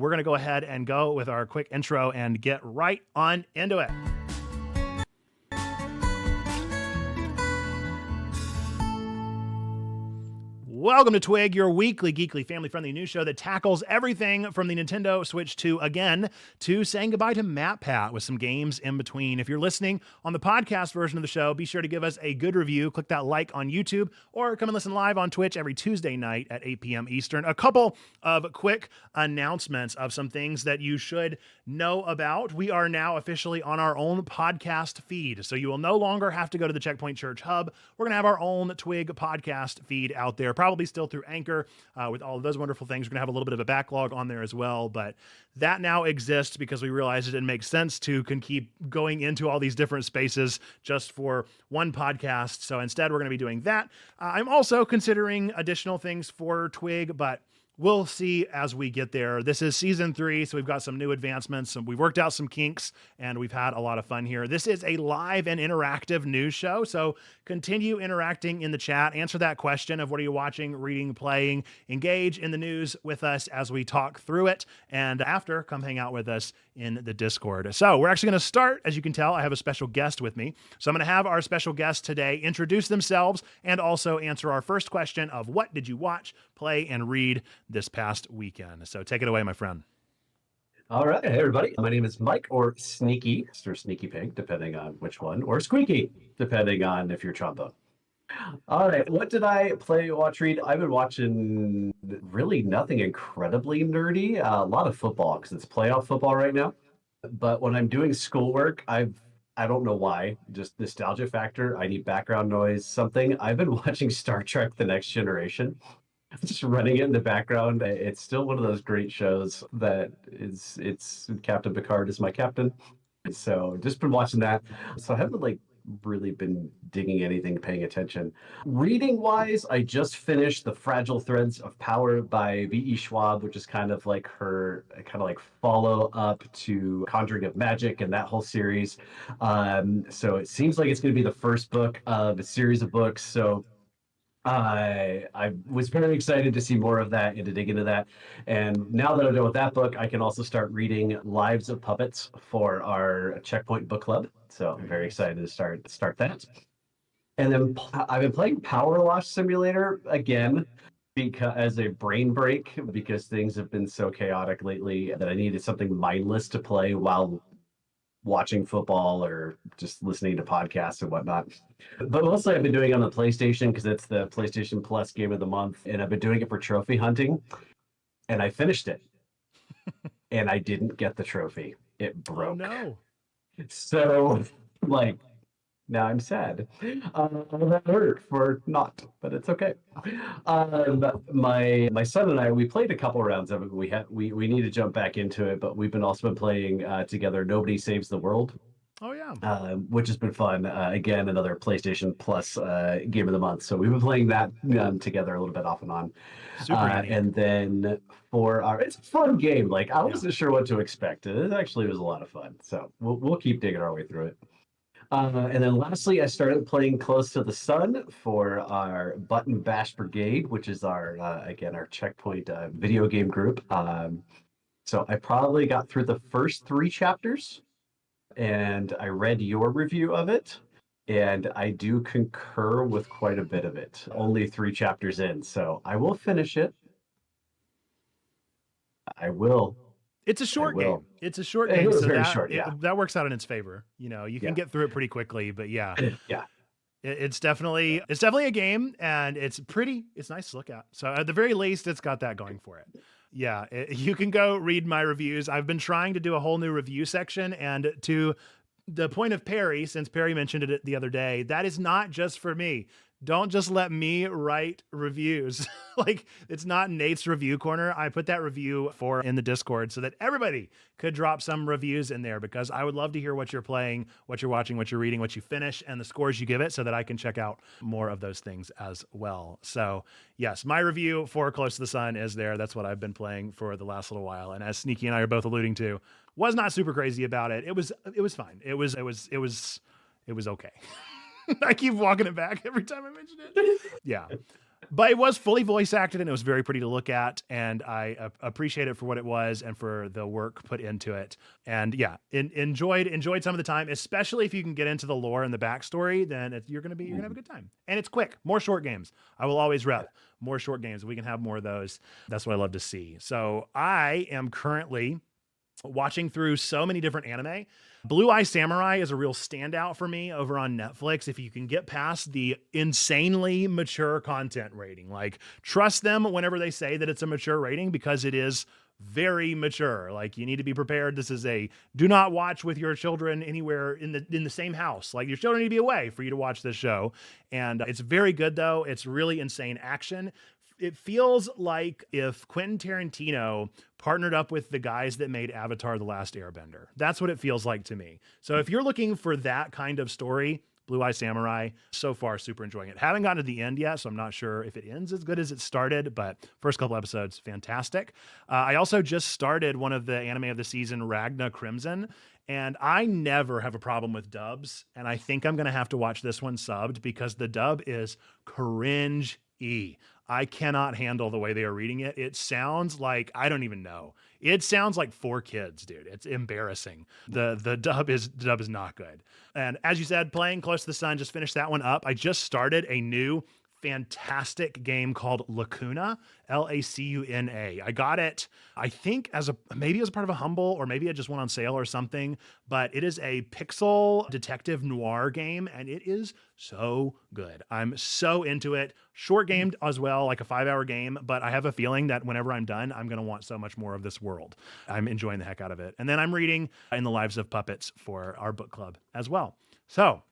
We're going to go ahead and go with our quick intro and get right on into it. Welcome to Twig, your weekly, geekly, family-friendly news show that tackles everything from the Nintendo Switch 2 again to saying goodbye to MatPat with some games in between. If you're listening on the podcast version of the show, be sure to give us a good review. Click that like on YouTube or come and listen live on Twitch every Tuesday night at 8 p.m. Eastern. A couple of quick announcements of some things that you should know about. We are now officially on our own podcast feed, so you will no longer have to go to the Checkpoint Church Hub. We're going to have our own Twig podcast feed out there, probably still through Anchor with all of those wonderful things. We're going to have a little bit of a backlog on there as well, but that now exists because we realized it didn't make sense to keep going into all these different spaces just for one podcast. So instead, we're going to be doing that. I'm also considering additional things for Twig, but we'll see as we get there. This is season 3, so we've got some new advancements, and we've worked out some kinks, and we've had a lot of fun here. This is a live and interactive news show, so continue interacting in the chat. Answer that question of what are you watching, reading, playing. Engage in the news with us as we talk through it, and after, come hang out with us in the Discord. So we're actually going to start. As you can tell, I have a special guest with me. So I'm going to have our special guest today introduce themselves and also answer our first question of what did you watch, play, and read this past weekend. So take it away, my friend. All right, hey everybody. My name is Mike, or Sneaky, or Sneaky Pig, depending on which one, or Squeaky, depending on if you're trombone. All right, what did I play, watch, read? I've been watching really nothing incredibly nerdy. A lot of football because it's playoff football right now. But when I'm doing schoolwork, I don't know why, just nostalgia factor. I need background noise, something. I've been watching Star Trek: The Next Generation. Just running it in the background. It's still one of those great shows that it's Captain Picard is my captain. So just been watching that. So I haven't really been digging anything, paying attention. Reading wise, I just finished The Fragile Threads of Power by V.E. Schwab, which is kind of like her follow up to Conjuring of Magic and that whole series. So it seems like it's going to be the first book of a series of books. So I was very excited to see more of that and to dig into that. And now that I'm done with that book, I can also start reading Lives of Puppets for our Checkpoint Book Club. So I'm very excited to start that. And then I've been playing Power Wash Simulator again because as a brain break, because things have been so chaotic lately that I needed something mindless to play while watching football or just listening to podcasts and whatnot. But mostly I've been doing it on the PlayStation because it's the PlayStation Plus game of the month. And I've been doing it for trophy hunting. And I finished it. And I didn't get the trophy. It broke. Oh, no. So, now I'm sad. That hurt for not, but it's okay. My son and I, we played a couple rounds of it. We need to jump back into it, but we've also been playing together Nobody Saves the World. Oh yeah. Which has been fun. Again, another PlayStation Plus game of the month. So we've been playing that together a little bit off and on. And then it's a fun game. I wasn't sure what to expect. It actually was a lot of fun. So we'll keep digging our way through it. And then lastly, I started playing Close to the Sun for our Button Bash Brigade, which is our Checkpoint video game group. So I probably got through the first 3 chapters, and I read your review of it, and I do concur with quite a bit of it. Only 3 chapters in, so I will finish it. I will. It's a short game. It's a short game. It was so very short, yeah. That works out in its favor. You can get through it pretty quickly, but yeah. Yeah. It's definitely a game, and it's nice to look at. So at the very least, it's got that going for it. Yeah, you can go read my reviews. I've been trying to do a whole new review section, and to the point of Perry, since Perry mentioned it the other day, that is not just for me. Don't just let me write reviews. It's not Nate's review corner. I put that review in the Discord so that everybody could drop some reviews in there, because I would love to hear what you're playing, what you're watching, what you're reading, what you finish, and the scores you give it so that I can check out more of those things as well. So yes, my review for Close to the Sun is there. That's what I've been playing for the last little while. And as Sneaky and I are both alluding to, was not super crazy about it. It was fine. It was okay. I keep walking it back every time I mention it. Yeah. But it was fully voice acted and it was very pretty to look at. And I appreciate it for what it was and for the work put into it. And yeah, enjoyed some of the time, especially if you can get into the lore and the backstory, then you're going to have a good time. And it's quick, more short games. I will always rep more short games. We can have more of those. That's what I love to see. So I am currently watching through so many different anime. Blue Eye Samurai is a real standout for me over on Netflix. If you can get past the insanely mature content rating, like trust them whenever they say that it's a mature rating because it is very mature. Like you need to be prepared. This is a do not watch with your children anywhere in the same house. Like your children need to be away for you to watch this show. And it's very good though. It's really insane action. It feels like if Quentin Tarantino partnered up with the guys that made Avatar: The Last Airbender. That's what it feels like to me. So if you're looking for that kind of story, Blue Eye Samurai, so far super enjoying it. Haven't gotten to the end yet, so I'm not sure if it ends as good as it started, but first couple episodes, fantastic. I also just started one of the anime of the season, Ragna Crimson, and I never have a problem with dubs, and I think I'm going to have to watch this one subbed because the dub is cringe-y. I cannot handle the way they are reading it. It sounds like, I don't even know. It sounds like 4 kids, dude. It's embarrassing. The dub is not good. And as you said, playing Close to the Sun, just finished that one up. I just started a new fantastic game called Lacuna, Lacuna. I got it, I think maybe as a part of a Humble, or maybe it just went on sale or something, but it is a pixel detective noir game and it is so good. I'm so into it. Short game as well, like a 5-hour game, but I have a feeling that whenever I'm done, I'm going to want so much more of this world. I'm enjoying the heck out of it. And then I'm reading In the Lives of Puppets for our book club as well. So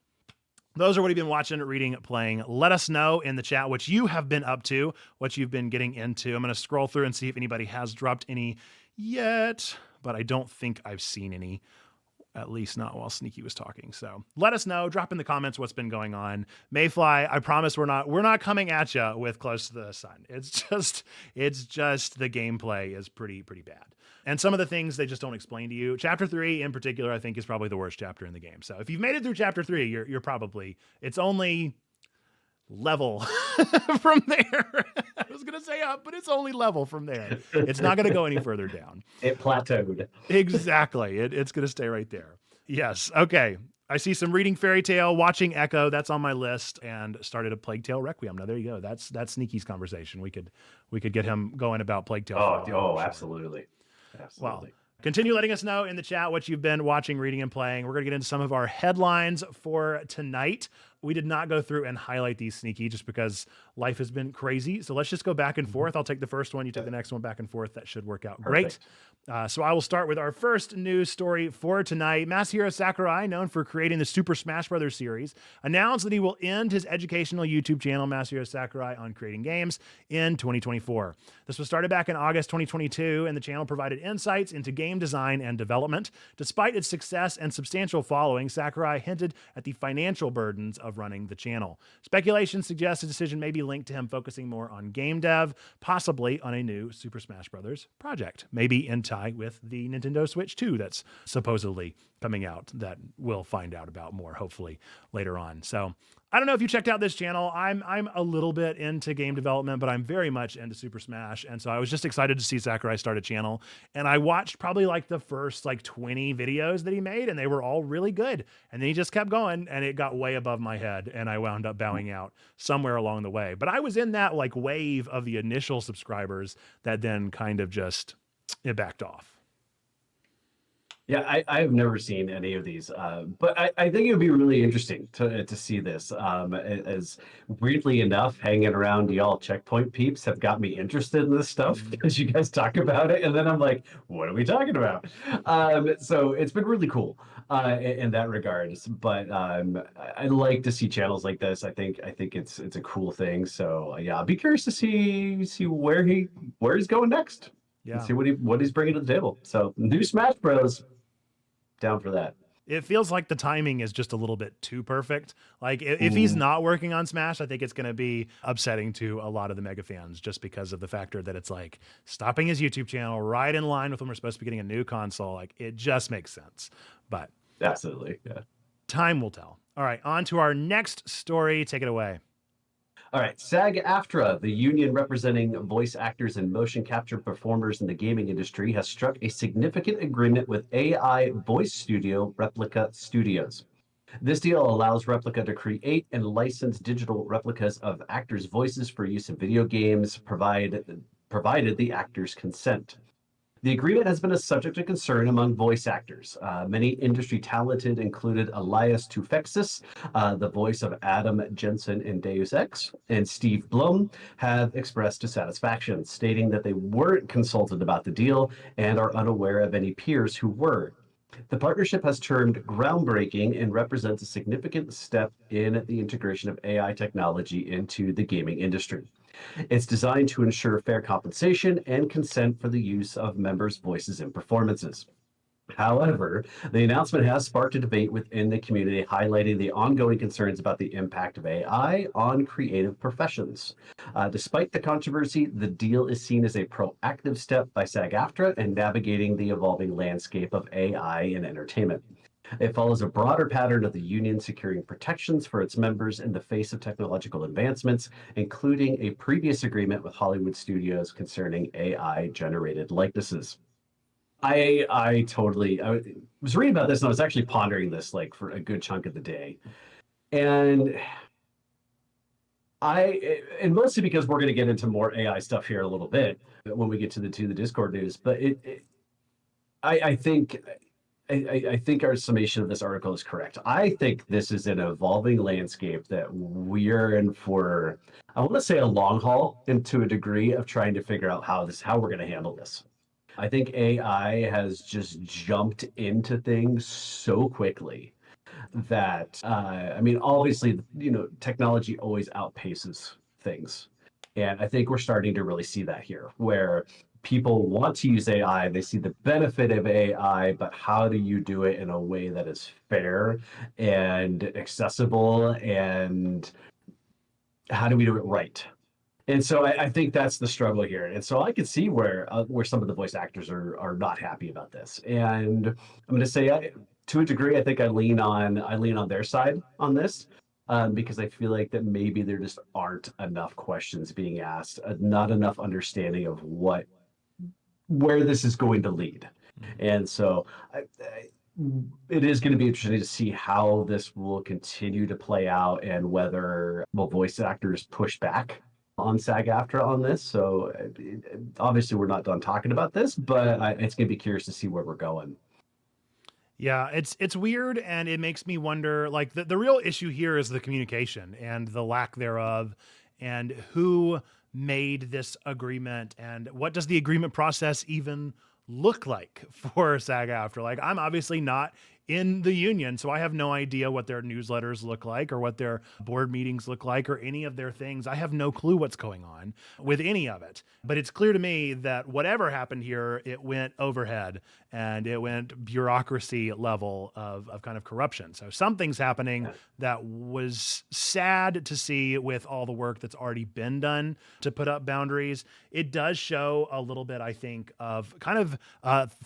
those are what you've been watching, reading, playing. Let us know in the chat what you have been up to, what you've been getting into. I'm going to scroll through and see if anybody has dropped any yet, but I don't think I've seen any, at least not while Sneaky was talking. So let us know. Drop in the comments what's been going on. Mayfly, I promise we're not coming at you with Close to the Sun. It's just the gameplay is pretty bad. And some of the things they just don't explain to you. Chapter 3 in particular, I think is probably the worst chapter in the game. So if you've made it through chapter 3, you're probably, it's only level from there. I was going to say up, but it's only level from there. It's not going to go any further down. It plateaued. Exactly. It's going to stay right there. Yes. Okay. I see some reading Fairy Tale, watching Echo. That's on my list, and started a Plague Tale Requiem. Now there you go. That's Sneaky's conversation. We could get him going about Plague Tale. Absolutely. Well, continue letting us know in the chat what you've been watching, reading, and playing. We're going to get into some of our headlines for tonight. We did not go through and highlight these, Sneaky, just because life has been crazy. So let's just go back and forth. I'll take the first one. You take the next one, back and forth. That should work out great. So I will start with our first news story for tonight. Masahiro Sakurai, known for creating the Super Smash Bros. Series, announced that he will end his educational YouTube channel, Masahiro Sakurai on Creating Games, in 2024. This was started back in August 2022, and the channel provided insights into game design and development. Despite its success and substantial following, Sakurai hinted at the financial burdens of running the channel. Speculation suggests the decision may be linked to him focusing more on game dev, possibly on a new Super Smash Bros. Project, maybe in tie with the Nintendo Switch 2 that's supposedly coming out that we'll find out about more, hopefully, later on. So I don't know if you checked out this channel. I'm a little bit into game development, but I'm very much into Super Smash. And so I was just excited to see Sakurai start a channel. And I watched probably like the first 20 videos that he made, and they were all really good. And then he just kept going, and it got way above my head, and I wound up bowing out somewhere along the way. But I was in that wave of the initial subscribers that then kind of just, it backed off. Yeah, I have never seen any of these, but I think it would be really interesting to see this. As weirdly enough, hanging around y'all checkpoint peeps have got me interested in this stuff because you guys talk about it, and then I'm like, what are we talking about? So it's been really cool in that regards. But I like to see channels like this. I think it's a cool thing. So yeah, I'll be curious to see where he's going next. Yeah, and see what he's bringing to the table. So new Smash Bros. Down for that. It feels like the timing is just a little bit too perfect. Like if he's not working on Smash, I think it's going to be upsetting to a lot of the mega fans just because of the factor that it's like stopping his YouTube channel right in line with when we're supposed to be getting a new console. Like it just makes sense, but absolutely. Yeah. Time will tell. All right. On to our next story. Take it away. All right, SAG-AFTRA, the union representing voice actors and motion capture performers in the gaming industry, has struck a significant agreement with AI voice studio Replica Studios. This deal allows Replica to create and license digital replicas of actors' voices for use in video games, provided the actors consent. The agreement has been a subject of concern among voice actors. Many industry talented included Elias Tufexis, the voice of Adam Jensen in Deus Ex, and Steve Blum have expressed dissatisfaction, stating that they weren't consulted about the deal and are unaware of any peers who were. The partnership has turned groundbreaking and represents a significant step in the integration of AI technology into the gaming industry. It's designed to ensure fair compensation and consent for the use of members' voices in performances. However, the announcement has sparked a debate within the community, highlighting the ongoing concerns about the impact of AI on creative professions. Despite the controversy, the deal is seen as a proactive step by SAG-AFTRA in navigating the evolving landscape of AI in entertainment. It follows a broader pattern of the union securing protections for its members in the face of technological advancements, including a previous agreement with Hollywood studios concerning AI-generated likenesses. I was reading about this and I was actually pondering this like for a good chunk of the day. And and mostly because we're going to get into more AI stuff here in a little bit when we get to the Discord news. But I think I think our summation of this article is correct. I think this is an evolving landscape that we're in for, I want to say, a long haul, and to a degree of trying to figure out how we're going to handle this. I think AI has just jumped into things so quickly that I mean, obviously, technology always outpaces things, and I think we're starting to really see that here, where people want to use AI, they see the benefit of AI, but how do you do it in a way that is fair and accessible, and how do we do it right? And so I think that's the struggle here. And so I can see where some of the voice actors are not happy about this. And I'm going to say, to a degree, I think I lean on their side on this, because I feel like that maybe there just aren't enough questions being asked, not enough understanding of where this is going to lead. And so it is going to be interesting to see how this will continue to play out, and whether voice actors push back on SAG-AFTRA on this. So obviously we're not done talking about this, but it's going to be curious to see where we're going. Yeah, it's weird, and it makes me wonder, like, the real issue here is the communication and the lack thereof, and who made this agreement, and what does the agreement process even look like for SAG-AFTRA. Like, I'm obviously not in the union, so I have no idea what their newsletters look like, or what their board meetings look like, or any of their things. I have no clue what's going on with any of it. But it's clear to me that whatever happened here, it went overhead, and it went bureaucracy level of kind of corruption. So something's happening that was sad to see with all the work that's already been done to put up boundaries. It does show a little bit, I think, of kind of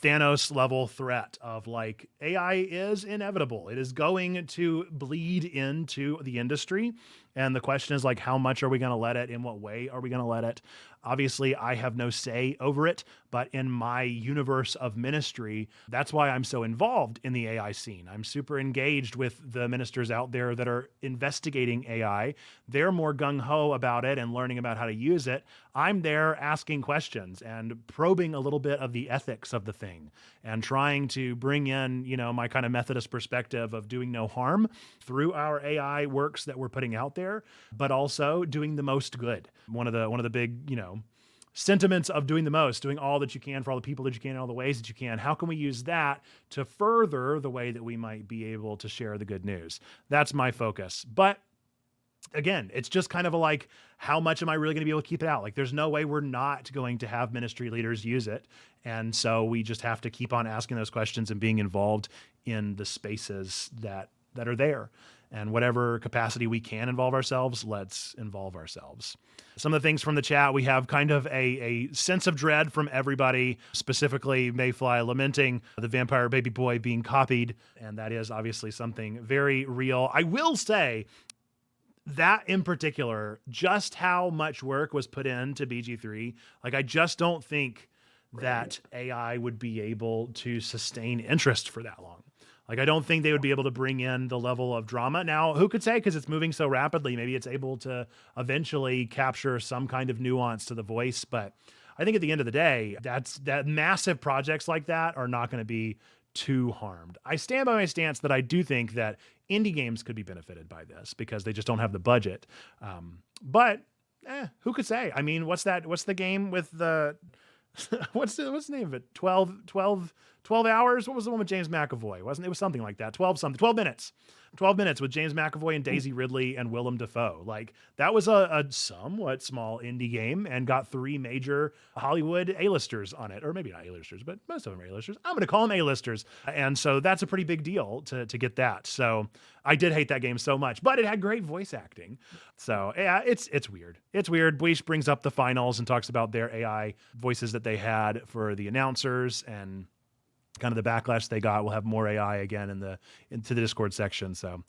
Thanos level threat of, like, AI is inevitable. It is going to bleed into the industry. And the question is, like, how much are we going to let it? In what way are we going to let it? Obviously, I have no say over it, but in my universe of ministry, that's why I'm so involved in the AI scene. I'm super engaged with the ministers out there that are investigating AI. They're more gung-ho about it and learning about how to use it. I'm there asking questions and probing a little bit of the ethics of the thing, and trying to bring in, my kind of Methodist perspective of doing no harm through our AI works that we're putting out there, but also doing the most good. One of the big, sentiments of doing the most, doing all that you can for all the people that you can in all the ways that you can. How can we use that to further the way that we might be able to share the good news? That's my focus. But again, it's just kind of like, how much am I really going to be able to keep it out? Like, there's no way we're not going to have ministry leaders use it. And so we just have to keep on asking those questions and being involved in the spaces that are there. And whatever capacity we can involve ourselves, let's involve ourselves. Some of the things from the chat, we have kind of a sense of dread from everybody, specifically Mayfly lamenting the vampire baby boy being copied. And that is obviously something very real. I will say, that in particular, just how much work was put into BG3, like I just don't think that AI would be able to sustain interest for that long. Like, I don't think they would be able to bring in the level of drama. Now, who could say, because it's moving so rapidly, maybe it's able to eventually capture some kind of nuance to the voice. But I think at the end of the day, that massive projects like that are not going to be too harmed. I stand by my stance that I do think that indie games could be benefited by this because they just don't have the budget. But who could say? I mean, what's the game with the what's the name of it? 12 hours? What was the one with James McAvoy? Wasn't it? It was something like that. 12 minutes. 12 minutes with James McAvoy and Daisy Ridley and Willem Dafoe. Like, that was a somewhat small indie game and got 3 major Hollywood A-listers on it. Or maybe not A-listers, but most of them are A-listers. I'm going to call them A-listers. And so that's a pretty big deal to get that. So I did hate that game so much, but it had great voice acting. So yeah, it's weird. It's weird. Bleach brings up the finals and talks about their AI voices that they had for the announcers and kind of the backlash they got. We'll have more AI again into the Discord section. So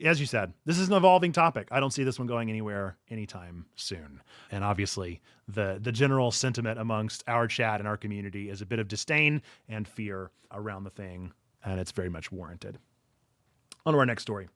as you said, this is an evolving topic. I don't see this one going anywhere anytime soon. And obviously the general sentiment amongst our chat and our community is a bit of disdain and fear around the thing. And it's very much warranted. On to our next story.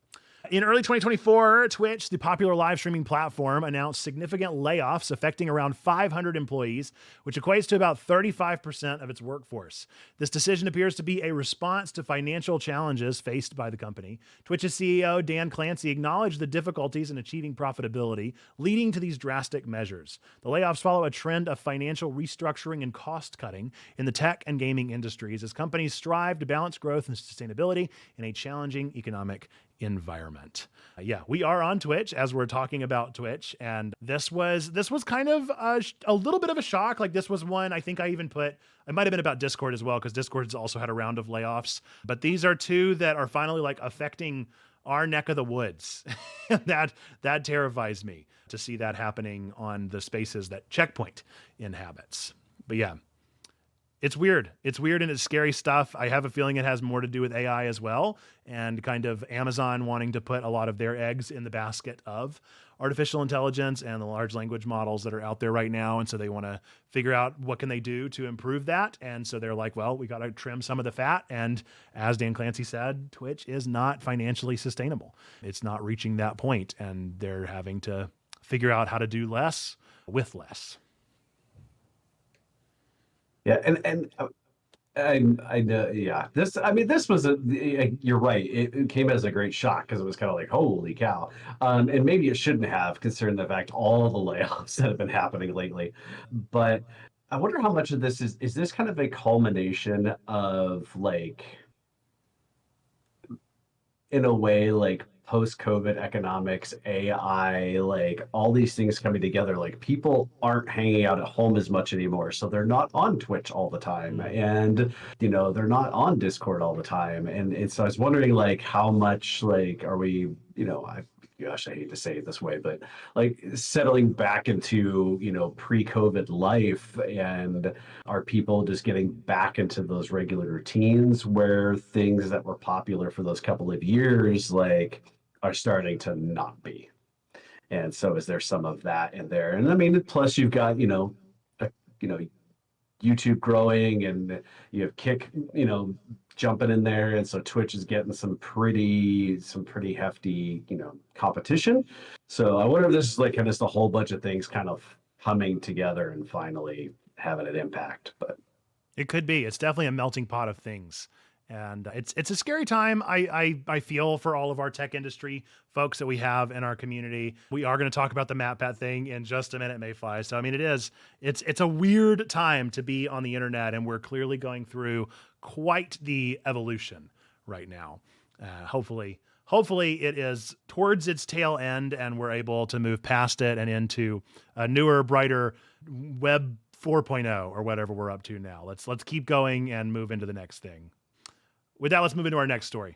In early 2024, Twitch, the popular live streaming platform, announced significant layoffs affecting around 500 employees, which equates to about 35% of its workforce. This decision appears to be a response to financial challenges faced by the company. Twitch's CEO, Dan Clancy, acknowledged the difficulties in achieving profitability, leading to these drastic measures. The layoffs follow a trend of financial restructuring and cost cutting in the tech and gaming industries as companies strive to balance growth and sustainability in a challenging economic environment. Yeah, we are on Twitch as we're talking about Twitch, and this was kind of a little bit of a shock. Like, this was one I think I even put. It might have been about Discord as well, because Discord's also had a round of layoffs. But these are two that are finally like affecting our neck of the woods. that terrifies me to see that happening on the spaces that Checkpoint inhabits. But yeah. It's weird. It's weird and it's scary stuff. I have a feeling it has more to do with AI as well, and kind of Amazon wanting to put a lot of their eggs in the basket of artificial intelligence and the large language models that are out there right now. And so they want to figure out what can they do to improve that. And so they're like, well, we got to trim some of the fat. And as Dan Clancy said, Twitch is not financially sustainable. It's not reaching that point, and they're having to figure out how to do less with less. Yeah, and I know, yeah. This was you're right. It came as a great shock because it was kind of like, holy cow. And maybe it shouldn't have, considering the fact all the layoffs that have been happening lately. But I wonder how much of this is this kind of a culmination of, like, in a way, like post-COVID economics, AI, like all these things coming together. Like, people aren't hanging out at home as much anymore, so they're not on Twitch all the time, and they're not on Discord all the time, and so I was wondering, like, how much, like, are we, gosh, I hate to say it this way, but like settling back into, pre-COVID life, and are people just getting back into those regular routines where things that were popular for those couple of years, like, are starting to not be. And so is there some of that in there? And I mean, plus you've got, YouTube growing, and you have Kick, jumping in there, and so Twitch is getting some pretty hefty, competition. So I wonder if this is like kind of just a whole bunch of things kind of coming together and finally having an impact. But it could be. It's definitely a melting pot of things. And it's a scary time. I feel for all of our tech industry folks that we have in our community. We are going to talk about the MatPat thing in just a minute, Mayfly. So I mean, it's a weird time to be on the internet, and we're clearly going through quite the evolution right now. Hopefully it is towards its tail end, and we're able to move past it and into a newer, brighter web 4.0 or whatever we're up to now. Let's keep going and move into the next thing. With that, let's move into our next story.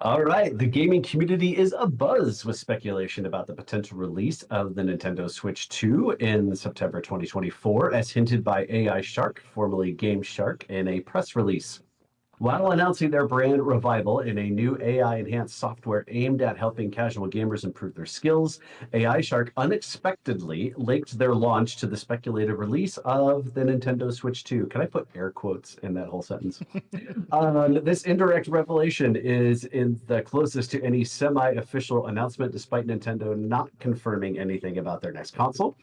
All right, the gaming community is abuzz with speculation about the potential release of the Nintendo Switch 2 in September 2024, as hinted by AI Shark, formerly Gameshark, in a press release. While announcing their brand revival in a new AI-enhanced software aimed at helping casual gamers improve their skills, AI Shark unexpectedly linked their launch to the speculated release of the Nintendo Switch 2. Can I put air quotes in that whole sentence? This indirect revelation is in the closest to any semi-official announcement, despite Nintendo not confirming anything about their next console.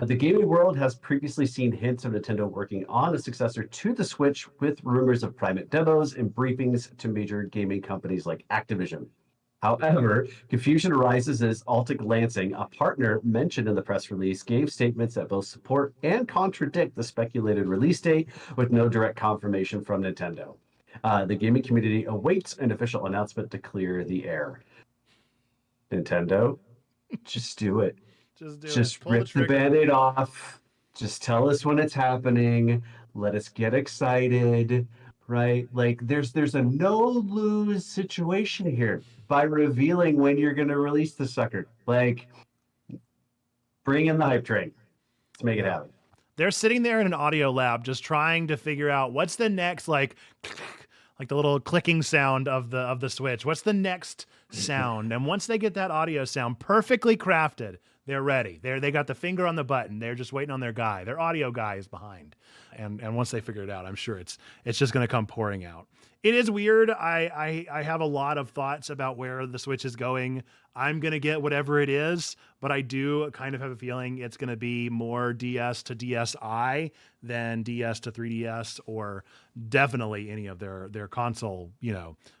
The gaming world has previously seen hints of Nintendo working on a successor to the Switch, with rumors of private demos and briefings to major gaming companies like Activision. However, confusion arises as Altic Lansing, a partner mentioned in the press release, gave statements that both support and contradict the speculated release date, with no direct confirmation from Nintendo. The gaming community awaits an official announcement to clear the air. Nintendo, just do it. Just rip the Band-Aid off. Just tell us when it's happening. Let us get excited, right? Like there's a no-lose situation here by revealing when you're going to release the sucker. Like, bring in the hype train. Let's make it happen. They're sitting there in an audio lab just trying to figure out what's the next, like the little clicking sound of the Switch. What's the next sound? And once they get that audio sound perfectly crafted, they're ready. They got the finger on the button. They're just waiting on their guy. Their audio guy is behind. And once they figure it out, I'm sure it's just going to come pouring out. It is weird. I have a lot of thoughts about where the Switch is going. I'm going to get whatever it is, but I do kind of have a feeling it's going to be more DS to DSi than DS to 3DS, or definitely any of their console,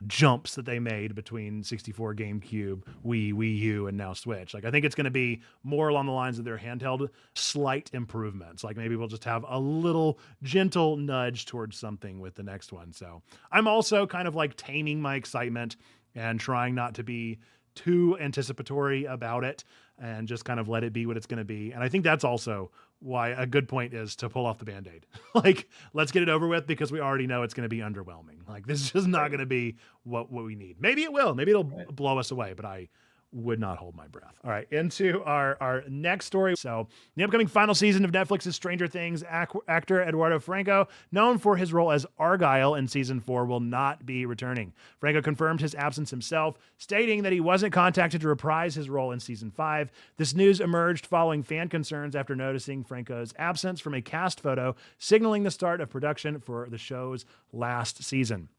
jumps that they made between 64, GameCube, Wii U, and now Switch. Like, I think it's going to be more along the lines of their handheld slight improvements. Like, maybe we'll just have a little gentle nudge towards something with the next one. So I'm also kind of like taming my excitement and trying not to be too anticipatory about it and just kind of let it be what it's going to be. And I think that's also why a good point is to pull off the Band-Aid. Like, let's get it over with, because we already know it's going to be underwhelming. Like, this is just not going to be what we need. Maybe it will. Maybe it'll blow us away, but I would not hold my breath. All right, into our next story. So, the upcoming final season of Netflix's Stranger Things, actor Eduardo Franco, known for his role as Argyle in season 4, will not be returning. Franco confirmed his absence himself, stating that he wasn't contacted to reprise his role in season 5. This news emerged following fan concerns after noticing Franco's absence from a cast photo, signaling the start of production for the show's last season.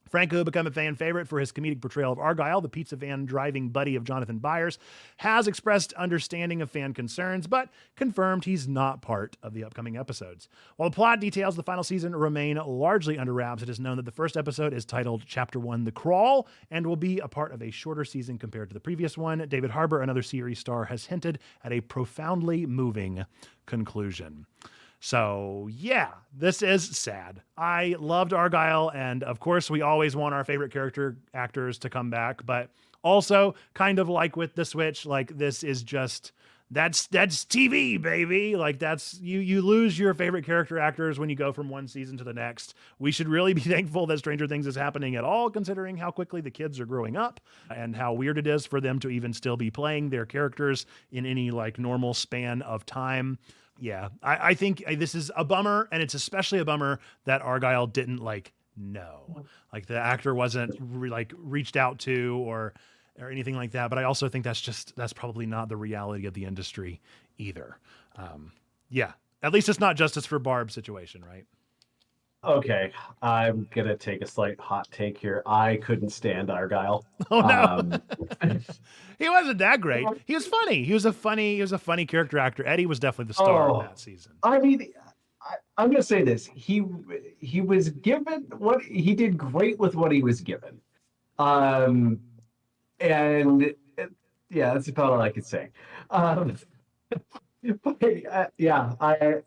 Franco, become a fan favorite for his comedic portrayal of Argyle, the pizza van driving buddy of Jonathan Byers, has expressed understanding of fan concerns, but confirmed he's not part of the upcoming episodes. While the plot details of the final season remain largely under wraps, it is known that the first episode is titled Chapter 1, The Crawl, and will be a part of a shorter season compared to the previous one. David Harbour, another series star, has hinted at a profoundly moving conclusion. So, yeah, this is sad. I loved Argyle, and of course, we always want our favorite character actors to come back, but also, kind of like with the Switch, like, this is just, that's TV, baby. Like, that's, you lose your favorite character actors when you go from one season to the next. We should really be thankful that Stranger Things is happening at all, considering how quickly the kids are growing up and how weird it is for them to even still be playing their characters in any, like, normal span of time. Yeah, I think this is a bummer, and it's especially a bummer that Argyle didn't know. Like, the actor wasn't reached out to or anything like that. But I also think that's probably not the reality of the industry either. Yeah, at least it's not justice for Barb situation, right? Okay, I'm gonna take a slight hot take here. I couldn't stand Argyle. Oh no, he wasn't that great. He was funny. He was a funny character actor. Eddie was definitely the star of that season. I mean, I'm gonna say this: he was given what he did great with what he was given, and yeah, that's about all I could say. But yeah, I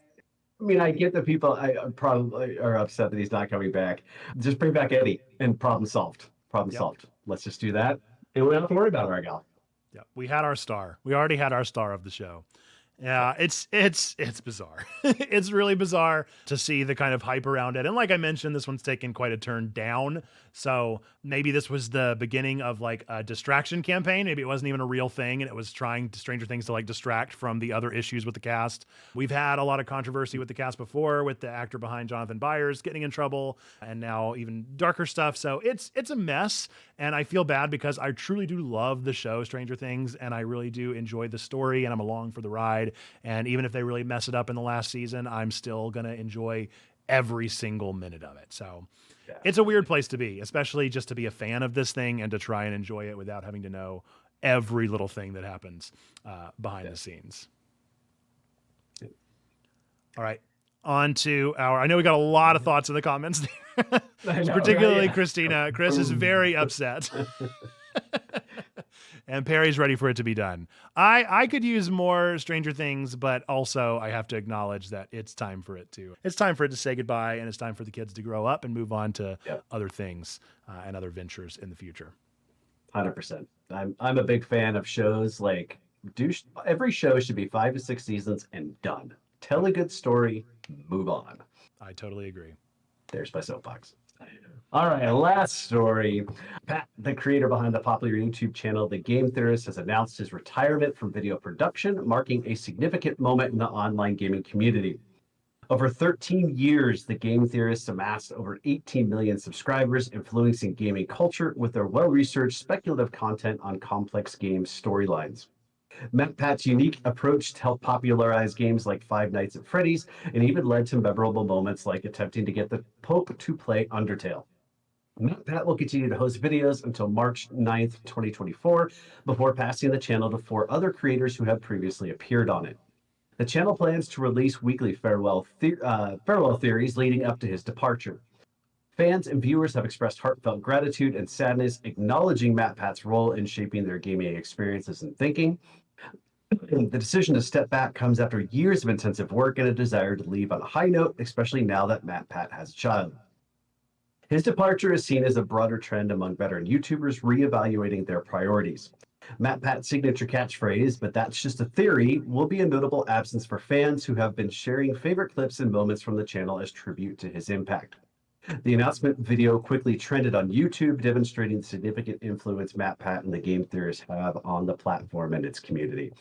mean, I get that people probably are upset that he's not coming back. Just bring back Eddie and problem solved. Solved. Let's just do that. And we don't have to worry about Argyle. Yeah, we had our star. We already had our star of the show. Yeah, it's bizarre. It's really bizarre to see the kind of hype around it. And like I mentioned, this one's taken quite a turn down. So maybe this was the beginning of like a distraction campaign. Maybe it wasn't even a real thing and it was trying to Stranger Things to like distract from the other issues with the cast. We've had a lot of controversy with the cast before, with the actor behind Jonathan Byers getting in trouble, and now even darker stuff. So it's a mess. And I feel bad because I truly do love the show Stranger Things, and I really do enjoy the story, and I'm along for the ride. And even if they really mess it up in the last season, I'm still going to enjoy every single minute of it. So Yeah. it's a weird place to be, especially just to be a fan of this thing and to try and enjoy it without having to know every little thing that happens behind the scenes. All right. On to I know we got a lot of thoughts in the comments there. Particularly right? Christina. Chris is very upset. And Perry's ready for it to be done. I could use more Stranger Things, but also I have to acknowledge that it's time for it to say goodbye, and it's time for the kids to grow up and move on to other things and other ventures in the future. 100%. I'm a big fan of shows like every show should be 5 to 6 seasons and done. Tell a good story, move on. I totally agree. There's my soapbox. All right, last story. Pat, the creator behind the popular YouTube channel The Game Theorist, has announced his retirement from video production, marking a significant moment in the online gaming community. Over 13 years, The Game Theorist amassed over 18 million subscribers, influencing gaming culture with their well-researched speculative content on complex game storylines. MatPat's unique approach to help popularize games like Five Nights at Freddy's, and even led to memorable moments like attempting to get the Pope to play Undertale. MatPat will continue to host videos until March 9th, 2024, before passing the channel to 4 other creators who have previously appeared on it. The channel plans to release weekly farewell theories leading up to his departure. Fans and viewers have expressed heartfelt gratitude and sadness, acknowledging MatPat's role in shaping their gaming experiences and thinking. The decision to step back comes after years of intensive work and a desire to leave on a high note, especially now that MatPat has a child. His departure is seen as a broader trend among veteran YouTubers reevaluating their priorities. MatPat's signature catchphrase, "But that's just a theory," will be a notable absence for fans who have been sharing favorite clips and moments from the channel as tribute to his impact. The announcement video quickly trended on YouTube, demonstrating the significant influence MatPat and the Game Theorists have on the platform and its community.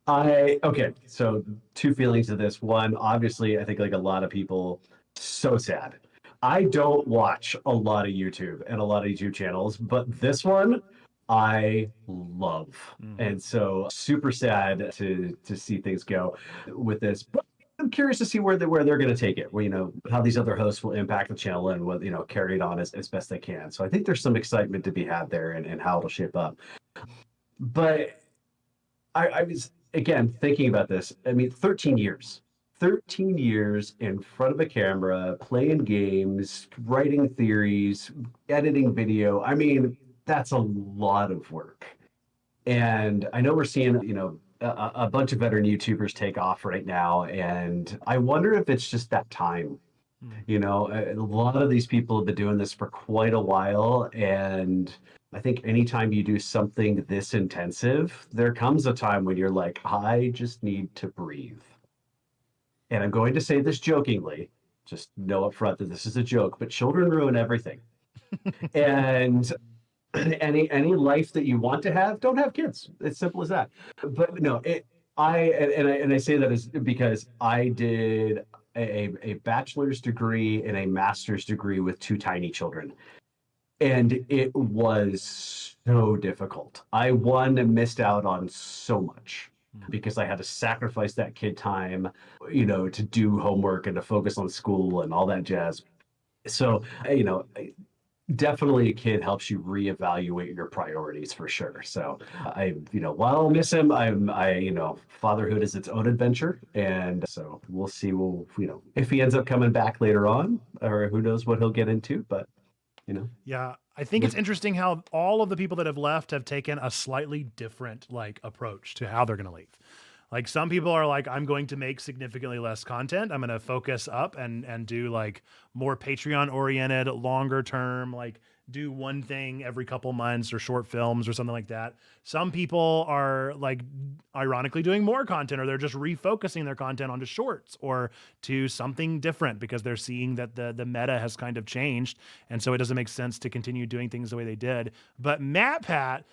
Okay, so 2 feelings of this. One, obviously, I think like a lot of people, so sad. I don't watch a lot of YouTube and a lot of YouTube channels, but this one I love. And so super sad to see things go with this. But I'm curious to see where they're going to take it. Well, how these other hosts will impact the channel and what, carry it on as best they can. So I think there's some excitement to be had there and how it'll shape up. But I was, again, thinking about this. I mean, 13 years in front of a camera, playing games, writing theories, editing video. I mean, that's a lot of work. And I know we're seeing, a bunch of veteran YouTubers take off right now. And I wonder if it's just that time. A lot of these people have been doing this for quite a while. And I think anytime you do something this intensive, there comes a time when you're like, I just need to breathe. And I'm going to say this jokingly, just know up front that this is a joke, but children ruin everything. And any life that you want to have, don't have kids. It's simple as that. But no, I say that is because I did a bachelor's degree and a master's degree with 2 tiny children. And it was so difficult. I missed out on so much because I had to sacrifice that kid time, to do homework and to focus on school and all that jazz. So, definitely a kid helps you reevaluate your priorities for sure. So while I'll miss him, fatherhood is its own adventure. And so we'll see, if he ends up coming back later on, or who knows what he'll get into, but Yeah, I think it's interesting how all of the people that have left have taken a slightly different approach to how they're going to leave. Like some people are like, I'm going to make significantly less content. I'm going to focus up and do more Patreon oriented, longer term, do one thing every couple months or short films or something like that. Some people are like ironically doing more content, or they're just refocusing their content onto shorts or to something different because they're seeing that the meta has kind of changed. And so it doesn't make sense to continue doing things the way they did. But MatPat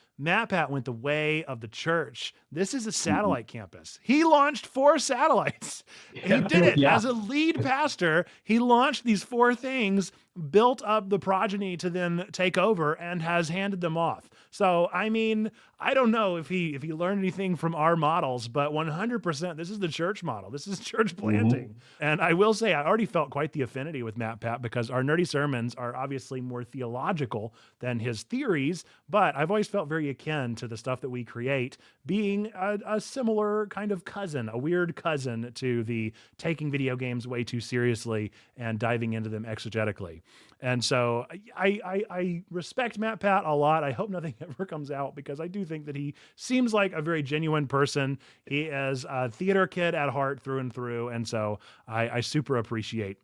went the way of the church. This is a satellite campus. He launched 4 satellites. He did it as a lead pastor. He launched these 4 things, built up the progeny to then take over, and has handed them off. So, I mean, I don't know if he learned anything from our models, but 100%, this is the church model. This is church planting. And I will say, I already felt quite the affinity with MatPat because our nerdy sermons are obviously more theological than his theories, but I've always felt very akin to the stuff that we create being a similar kind of cousin, a weird cousin to the taking video games way too seriously and diving into them exegetically. And so I respect MatPat a lot. I hope nothing ever comes out because I do think that he seems like a very genuine person. He is a theater kid at heart through and through. And so I super appreciate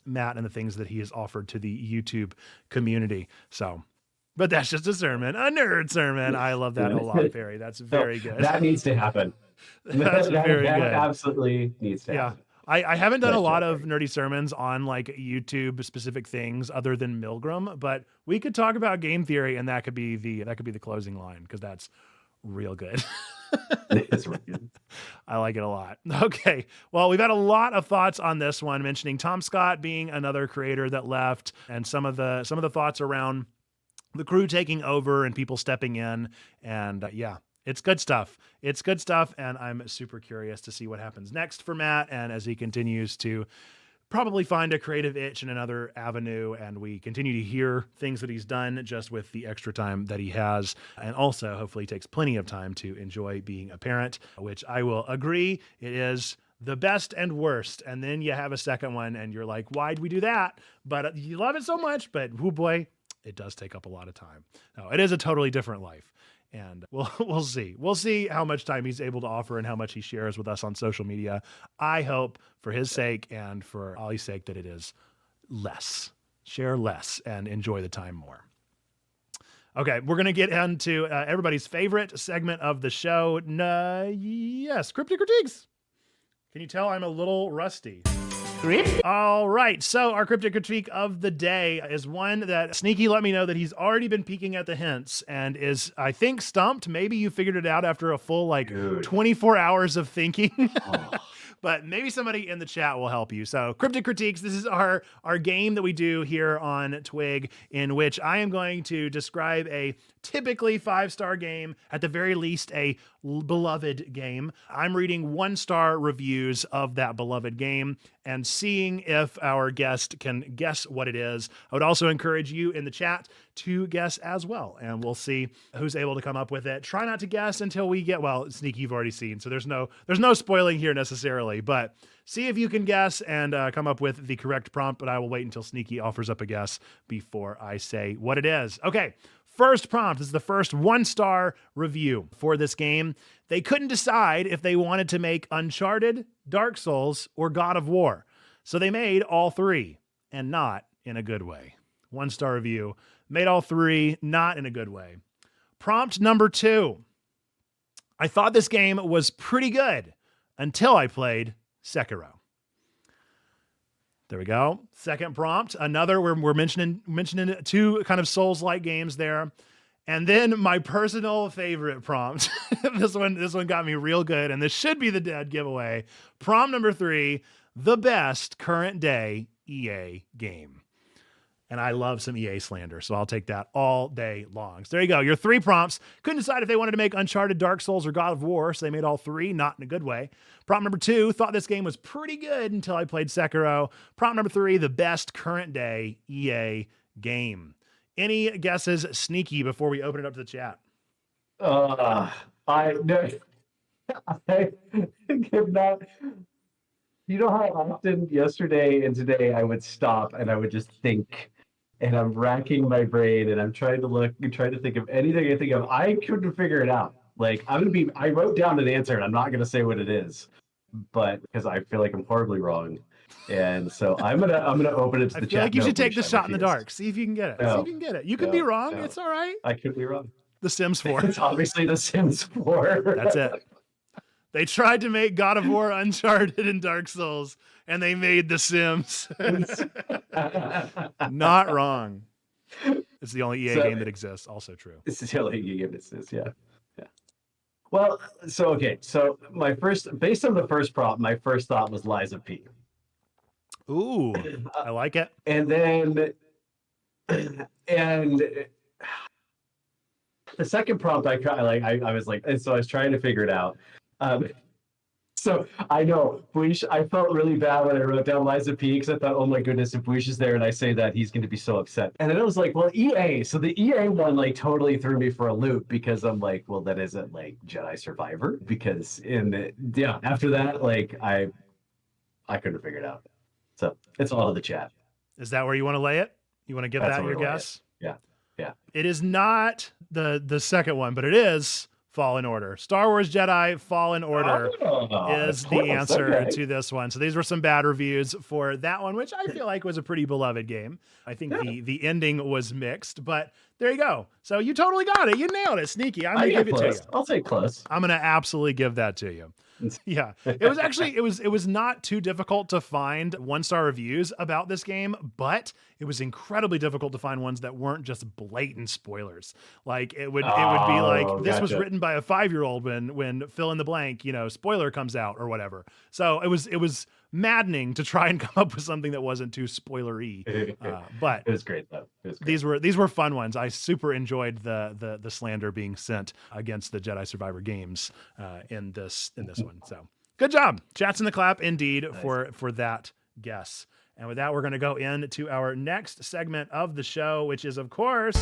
Matt and the things that he has offered to the YouTube community. So, but that's just a sermon, a nerd sermon. I love that a lot, Perry. That's very good. That needs to happen. That's very good. Absolutely needs to happen. I haven't done a lot of nerdy sermons on like YouTube specific things other than Milgram, but we could talk about game theory and that could be the closing line because that's real good. It's really good. I like it a lot. Okay. Well, we've had a lot of thoughts on this one, mentioning Tom Scott being another creator that left and some of the thoughts around the crew taking over and people stepping in. And it's good stuff. It's good stuff. And I'm super curious to see what happens next for Matt. And as he continues to probably find a creative itch in another avenue, and we continue to hear things that he's done just with the extra time that he has. And also hopefully takes plenty of time to enjoy being a parent, which I will agree it is the best and worst. And then you have a second one and you're like, why'd we do that? But you love it so much, but oh boy, it does take up a lot of time. No, it is a totally different life. And we'll see. We'll see how much time he's able to offer and how much he shares with us on social media. I hope for his sake and for Ollie's sake that it is less. Share less and enjoy the time more. Okay, we're going to get into everybody's favorite segment of the show. Yes, Cryptic Critiques. Can you tell I'm a little rusty? All right, so our cryptic critique of the day is one that Sneaky let me know that he's already been peeking at the hints and is, I think, stumped. Maybe you figured it out after a full 24 hours of thinking. But maybe somebody in the chat will help you. So Cryptic Critiques, this is our game that we do here on TWIG, in which I am going to describe a typically 5-star game, at the very least a beloved game. I'm reading 1-star reviews of that beloved game and seeing if our guest can guess what it is. I would also encourage you in the chat to guess as well, and we'll see who's able to come up with it. Try not to guess until we get, well, Sneaky you've already seen, so there's no spoiling here necessarily, but see if you can guess and come up with the correct prompt, but I will wait until Sneaky offers up a guess before I say what it is. Okay. First prompt is the first 1-star review for this game. They couldn't decide if they wanted to make Uncharted, Dark Souls, or God of War. So they made all 3, and not in a good way. 1-star review, made all 3, not in a good way. Prompt number 2. I thought this game was pretty good until I played Sekiro. There we go. Second prompt, another we're mentioning 2 kind of Souls-like games there. And then my personal favorite prompt. This one got me real good, and this should be the dead giveaway. Prompt number 3, the best current day EA game. And I love some EA slander, so I'll take that all day long. So there you go, your 3 prompts. Couldn't decide if they wanted to make Uncharted, Dark Souls, or God of War, so they made all 3, not in a good way. Prompt number 2, thought this game was pretty good until I played Sekiro. Prompt number 3, the best current day EA game. Any guesses, Sneaky, before we open it up to the chat? I give not. You know how often yesterday and today I would stop and I would just think, and I'm racking my brain and I'm trying to look and trying to think of anything I think of. I couldn't figure it out. I wrote down an answer and I'm not going to say what it is, but because I feel like I'm horribly wrong. And so I'm gonna open it to I the feel chat. like you No, should take the Boomsh, I shot in the refuse. dark. See if you can get it. See No, if you can get it. You could be no, wrong. no. It's all right. I could be wrong. The Sims 4. It's obviously The Sims 4. That's it. They tried to make God of War, Uncharted, and Dark Souls, and they made The Sims. Not wrong. It's the only EA game that exists. Also true. It's the only game that exists. Yeah. Well, so okay. So based on the first prompt, my first thought was Liza P. Ooh, I like it. And then, and the second prompt, I was like, and so I was trying to figure it out. So I know Buish, I felt really bad when I wrote down Liza P because I thought, oh my goodness, if Buish is there and I say that, he's going to be so upset. And then I was like, well, EA. So the EA one like totally threw me for a loop because I'm like, well, that isn't like Jedi Survivor because after that, like I couldn't figure it out. So it's all in the chat. Is that where you want to lay it? You want to give that your guess? Yeah. It is not the second one, but it is Fallen Order. Star Wars Jedi Fallen Order is the answer to this one. So these were some bad reviews for that one, which I feel like was a pretty beloved game. I think the ending was mixed, but there you go. So you totally got it. You nailed it, Sneaky. I'm gonna give it to you. I'll say close. I'm gonna absolutely give that to you. Yeah, it was actually it was not too difficult to find 1-star reviews about this game, but it was incredibly difficult to find ones that weren't just blatant spoilers. Like it would be like this was written by a 5-year-old when fill in the blank, spoiler comes out or whatever. So it was maddening to try and come up with something that wasn't too spoilery. But it was great though. It was great. These were fun ones. I super enjoyed the slander being sent against the Jedi Survivor games in this one. So good job. Chats in the clap indeed. Nice. for that guess. And with that, we're going to go into our next segment of the show, which is, of course,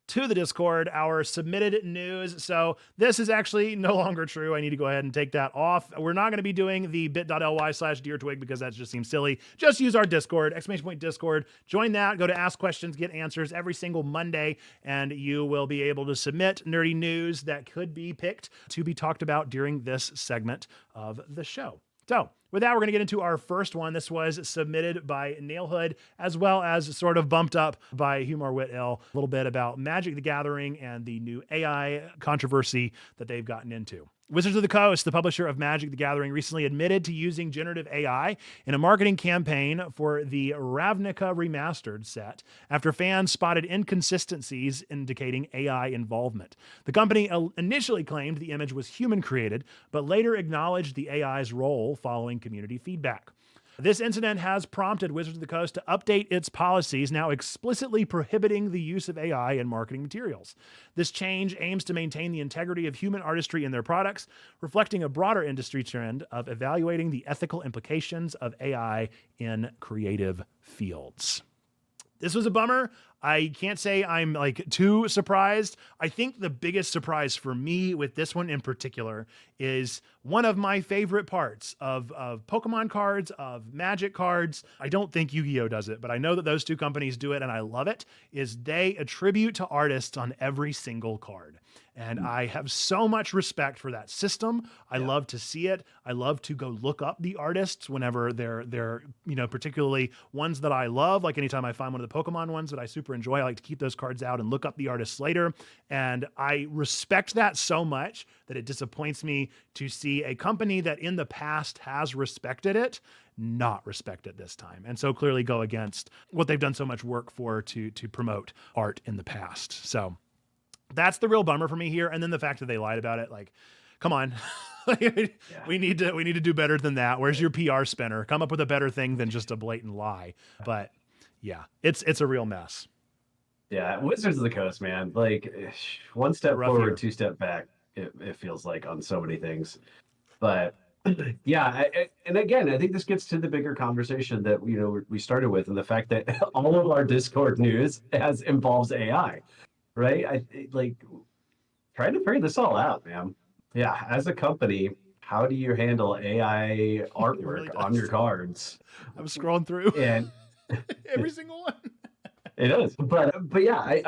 to the Discord, our submitted news. So this is actually no longer true. I need to go ahead and take that off. We're not going to be doing the bit.ly/DearTwig because that just seems silly. Just use our Discord, !Discord. Join that. Go to Ask Questions, Get Answers every single Monday, and you will be able to submit nerdy news that could be picked to be talked about during this segment of the show. So with that, we're going to get into our first one. This was submitted by Nailhood, as well as sort of bumped up by Humor Whitill, a little bit about Magic the Gathering and the new AI controversy that they've gotten into. Wizards of the Coast, the publisher of Magic the Gathering, recently admitted to using generative AI in a marketing campaign for the Ravnica Remastered set after fans spotted inconsistencies indicating AI involvement. The company initially claimed the image was human-created, but later acknowledged the AI's role following community feedback. This incident has prompted Wizards of the Coast to update its policies, now explicitly prohibiting the use of AI in marketing materials. This change aims to maintain the integrity of human artistry in their products, reflecting a broader industry trend of evaluating the ethical implications of AI in creative fields. This was a bummer. I can't say I'm like too surprised. I think the biggest surprise for me with this one in particular is one of my favorite parts of Pokemon cards, of Magic cards. I don't think Yu-Gi-Oh does it, but I know that those two companies do it and I love it, is they attribute to artists on every single card. And I have so much respect for that system. I love to see it. I love to go look up the artists whenever they're particularly ones that I love. Like anytime I find one of the Pokemon ones that I super enjoy, I like to keep those cards out and look up the artists later. And I respect that so much that it disappoints me to see a company that in the past has respected it not respect it this time, and so clearly go against what they've done so much work for to promote art in the past. So that's the real bummer for me here. And then the fact that they lied about it, like, come on. We need to do better than that. Where's your PR spinner? Come up with a better thing than just a blatant lie. But yeah, it's a real mess. Yeah, Wizards of the Coast, man. Like one step forward, 2 step back. It feels like on so many things. But yeah, and again, I think this gets to the bigger conversation that we started with, and the fact that all of our Discord news involves AI. Right? I like trying to figure this all out, man. Yeah, as a company, how do you handle AI artwork on your cards? I was scrolling through and every single one. It is, but yeah,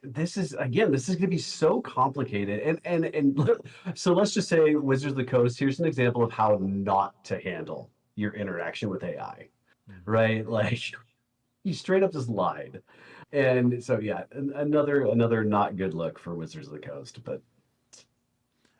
this is again, this is going to be so complicated, so let's just say Wizards of the Coast. Here's an example of how not to handle your interaction with AI, right? Like you straight up just lied, and so yeah, another not good look for Wizards of the Coast, but.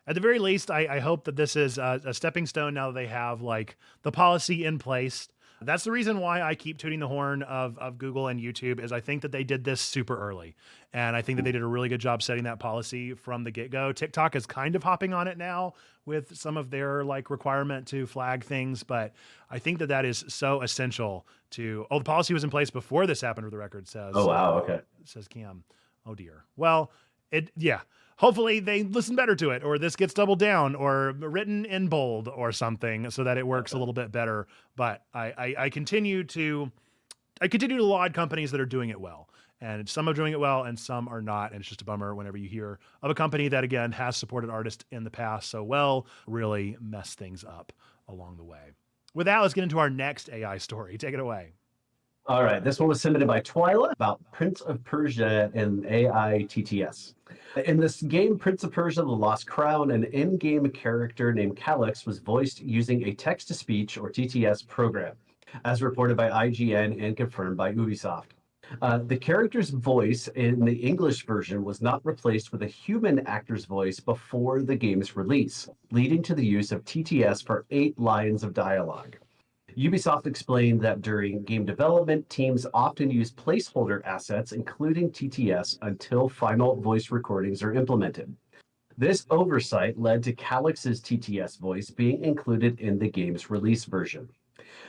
At the very least, I hope that this is a stepping stone now that they have like the policy in place. That's the reason why I keep tooting the horn of Google and YouTube is I think that they did this super early. And I think that they did a really good job setting that policy from the get-go. TikTok is kind of hopping on it now with some of their like requirement to flag things. But I think that that is so essential to, the policy was in place before this happened, for the record says. Oh, wow. Okay. Says Cam. Oh dear. Well, yeah. Hopefully they listen better to it, or this gets doubled down or written in bold or something so that it works a little bit better. But I continue to laud companies that are doing it well, and some are doing it well and some are not. And it's just a bummer whenever you hear of a company that again has supported artists in the past so well, really mess things up along the way. With that, let's get into our next AI story. Take it away. All right, this one was submitted by Twyla about Prince of Persia and AI TTS. In this game, Prince of Persia: The Lost Crown, an in-game character named Calix was voiced using a text-to-speech or TTS program, as reported by IGN and confirmed by Ubisoft. The character's voice in the English version was not replaced with a human actor's voice before the game's release, leading to the use of TTS for 8 lines of dialogue. Ubisoft explained that during game development, teams often use placeholder assets, including TTS, until final voice recordings are implemented. This oversight led to Calix's TTS voice being included in the game's release version.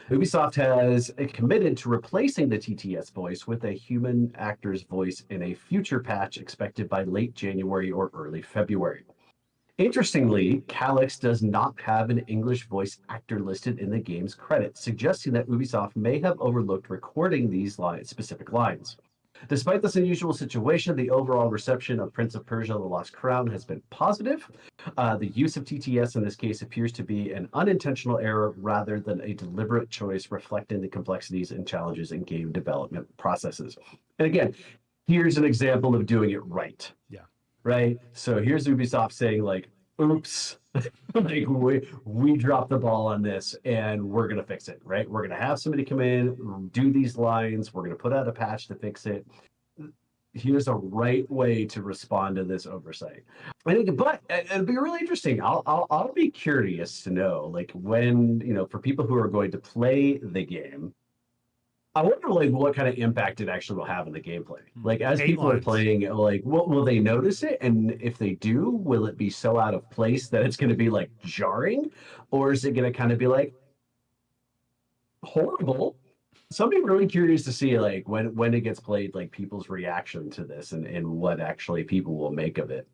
Ubisoft has committed to replacing the TTS voice with a human actor's voice in a future patch expected by late January or early February. Interestingly, Calix does not have an English voice actor listed in the game's credits, suggesting that Ubisoft may have overlooked recording these specific lines. Despite this unusual situation, the overall reception of Prince of Persia: The Lost Crown has been positive. The use of TTS in this case appears to be an unintentional error rather than a deliberate choice, reflecting the complexities and challenges in game development processes. And again, here's an example of doing it right. Yeah. Right? So here's Ubisoft saying like, oops, like we dropped the ball on this and we're going to fix it, right? We're going to have somebody come in, do these lines. We're going to put out a patch to fix it. Here's a right way to respond to this oversight. I think, but it'll be really interesting. I'll be curious to know, like, when, for people who are going to play the game, I wonder, like, what kind of impact it actually will have in the gameplay. Like, as people are playing, like, will they notice it? And if they do, will it be so out of place that it's going to be, like, jarring? Or is it going to kind of be, like, horrible? So I'm really curious to see, like, when it gets played, like, people's reaction to this and what actually people will make of it.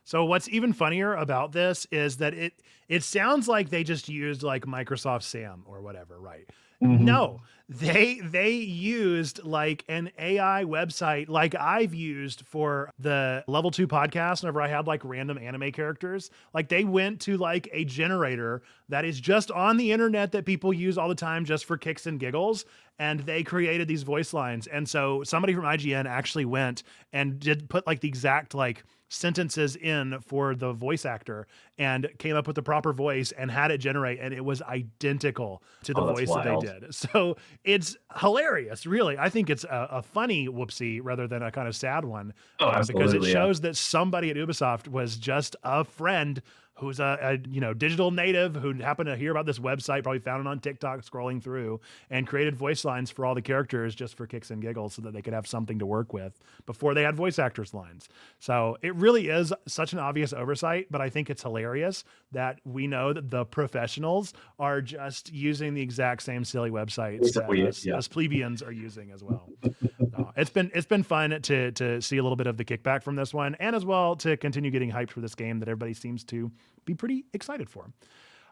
So what's even funnier about this is that it sounds like they just used like Microsoft SAM or whatever, right? Mm-hmm. No, they used like an AI website like I've used for the Level 2 podcast whenever I had like random anime characters. Like they went to like a generator that is just on the internet that people use all the time just for kicks and giggles. And they created these voice lines. And so somebody from IGN actually went and did put like the exact like sentences in for the voice actor and came up with the proper voice and had it generate, and it was identical to the voice that they did. So it's hilarious, really. I think it's a funny whoopsie rather than a kind of sad one, because it shows that somebody at Ubisoft was just a friend who's a digital native who happened to hear about this website, probably found it on TikTok scrolling through, and created voice lines for all the characters just for kicks and giggles so that they could have something to work with before they had voice actors lines. So it really is such an obvious oversight, but I think it's hilarious that we know that the professionals are just using the exact same silly websites that us plebeians are using as well. It's been fun to see a little bit of the kickback from this one, and as well to continue getting hyped for this game that everybody seems to be pretty excited for.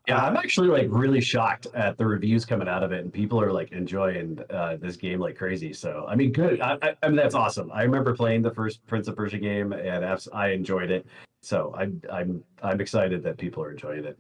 Yeah, I'm actually like really shocked at the reviews coming out of it, and people are like enjoying this game like crazy. So I mean, good. I mean, that's awesome. I remember playing the first Prince of Persia game, and I enjoyed it. So I'm excited that people are enjoying it.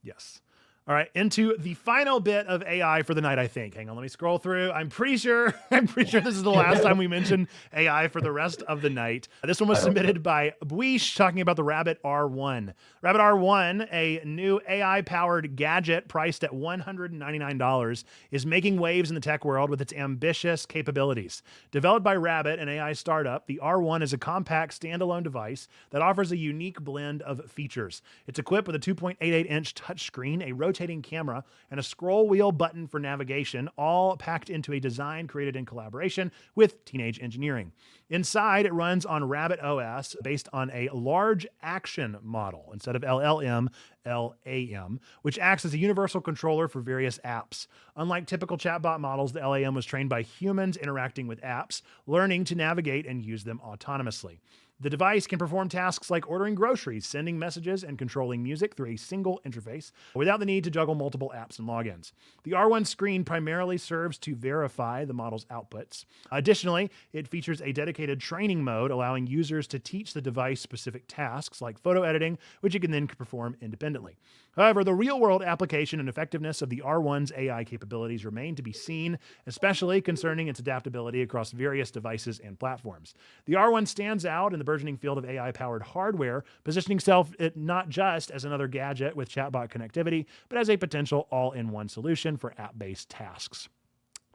Yes. All right, into the final bit of AI for the night, I think. Hang on, let me scroll through. I'm pretty sure this is the last time we mention AI for the rest of the night. This one was submitted by Bwish, talking about the Rabbit R1. Rabbit R1, a new AI-powered gadget priced at $199, is making waves in the tech world with its ambitious capabilities. Developed by Rabbit, an AI startup, the R1 is a compact standalone device that offers a unique blend of features. It's equipped with a 2.88-inch touchscreen, a rotating camera, and a scroll wheel button for navigation, all packed into a design created in collaboration with Teenage Engineering. Inside, it runs on Rabbit OS based on a large action model instead of LLM, LAM, which acts as a universal controller for various apps. Unlike typical chatbot models, the LAM was trained by humans interacting with apps, learning to navigate and use them autonomously. The device can perform tasks like ordering groceries, sending messages, and controlling music through a single interface without the need to juggle multiple apps and logins. The R1 screen primarily serves to verify the model's outputs. Additionally, it features a dedicated training mode, allowing users to teach the device specific tasks like photo editing, which it can then perform independently. However, the real-world application and effectiveness of the R1's AI capabilities remain to be seen, especially concerning its adaptability across various devices and platforms. The R1 stands out in the burgeoning field of AI-powered hardware, positioning itself not just as another gadget with chatbot connectivity, but as a potential all-in-one solution for app-based tasks.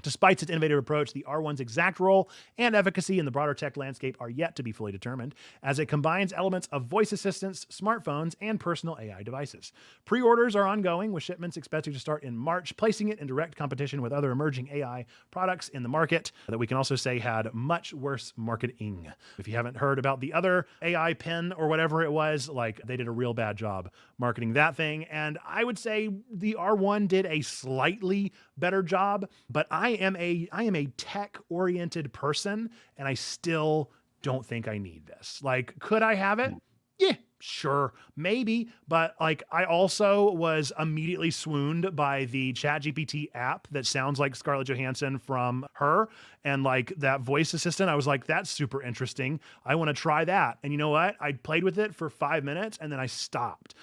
Despite its innovative approach, the R1's exact role and efficacy in the broader tech landscape are yet to be fully determined, as it combines elements of voice assistants, smartphones, and personal AI devices. Pre-orders are ongoing, with shipments expected to start in March, placing it in direct competition with other emerging AI products in the market that we can also say had much worse marketing. If you haven't heard about the other AI pen or whatever it was, they did a real bad job marketing that thing, and I would say the R1 did a slightly better job, but I am a tech-oriented person, and I still don't think I need this. Could I have it? Yeah, sure, maybe. But I also was immediately swooned by the ChatGPT app that sounds like Scarlett Johansson from Her, and that voice assistant. I was like, that's super interesting. I want to try that. And you know what? I played with it for 5 minutes and then I stopped.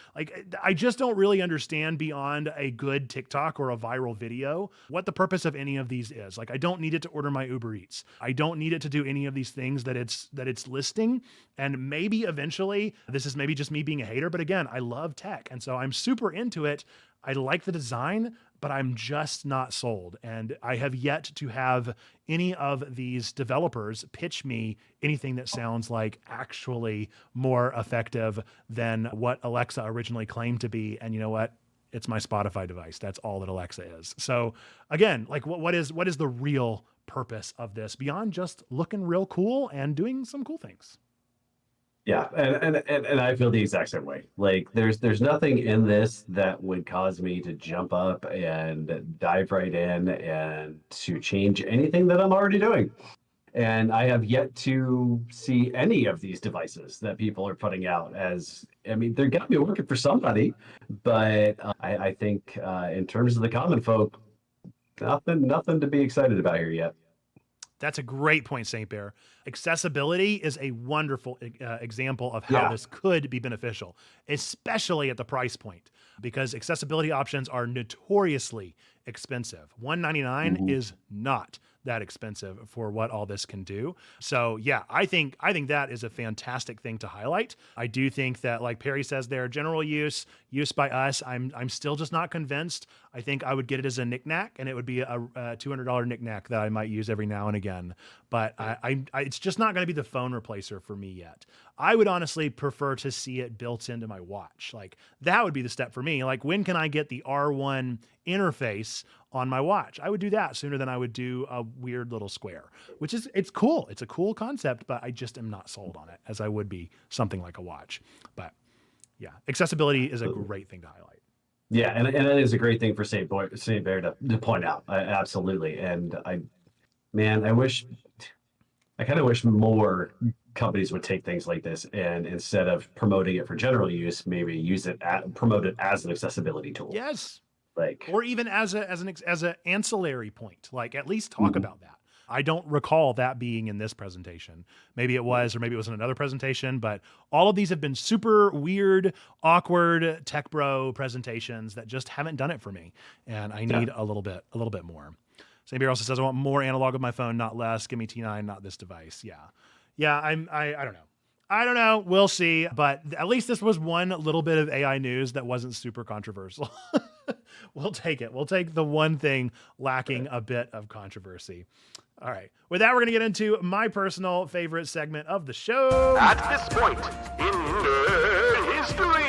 I just don't really understand beyond a good TikTok or a viral video what the purpose of any of these is. I don't need it to order my Uber Eats. I don't need it to do any of these things that it's listing. And maybe eventually, this is maybe just me being a hater, but again, I love tech. And so I'm super into it. I like the design, but I'm just not sold. And I have yet to have any of these developers pitch me anything that sounds like actually more effective than what Alexa originally claimed to be. And you know what? It's my Spotify device. That's all that Alexa is. So again, what is the real purpose of this beyond just looking real cool and doing some cool things? Yeah, and I feel the exact same way. There's nothing in this that would cause me to jump up and dive right in and to change anything that I'm already doing. And I have yet to see any of these devices that people are putting out they're going to be working for somebody, but I think in terms of the common folk, nothing to be excited about here yet. That's a great point, St. Bear. Accessibility is a wonderful example of how this could be beneficial, especially at the price point, because accessibility options are notoriously expensive. $199 is not that expensive for what all this can do. So yeah, I think that is a fantastic thing to highlight. I do think that, like Perry says there, general use by us, I'm still just not convinced. I think I would get it as a knickknack, and it would be a $200 knickknack that I might use every now and again. But it's just not going to be the phone replacer for me yet. I would honestly prefer to see it built into my watch. That would be the step for me. When can I get the R1 interface on my watch? I would do that sooner than I would do a weird little square, it's cool. It's a cool concept, but I just am not sold on it as I would be something like a watch. But yeah, accessibility is a great thing to highlight. Yeah, and that is a great thing for St. Bear to point out. Absolutely. And I kind of wish more companies would take things like this and instead of promoting it for general use, maybe promote it as an accessibility tool. Yes. Or even as an ancillary point, at least talk about that. I don't recall that being in this presentation. Maybe it was, or maybe it was in another presentation, but all of these have been super weird, awkward tech bro presentations that just haven't done it for me. And I need a little bit more. Somebody also says, I want more analog of my phone, not less. Give me T9, not this device. Yeah, I don't know. I don't know. We'll see. But at least this was one little bit of AI news that wasn't super controversial. We'll take it. We'll take the one thing lacking a bit of controversy. All right. With that, we're going to get into my personal favorite segment of the show. At this point in nerd history.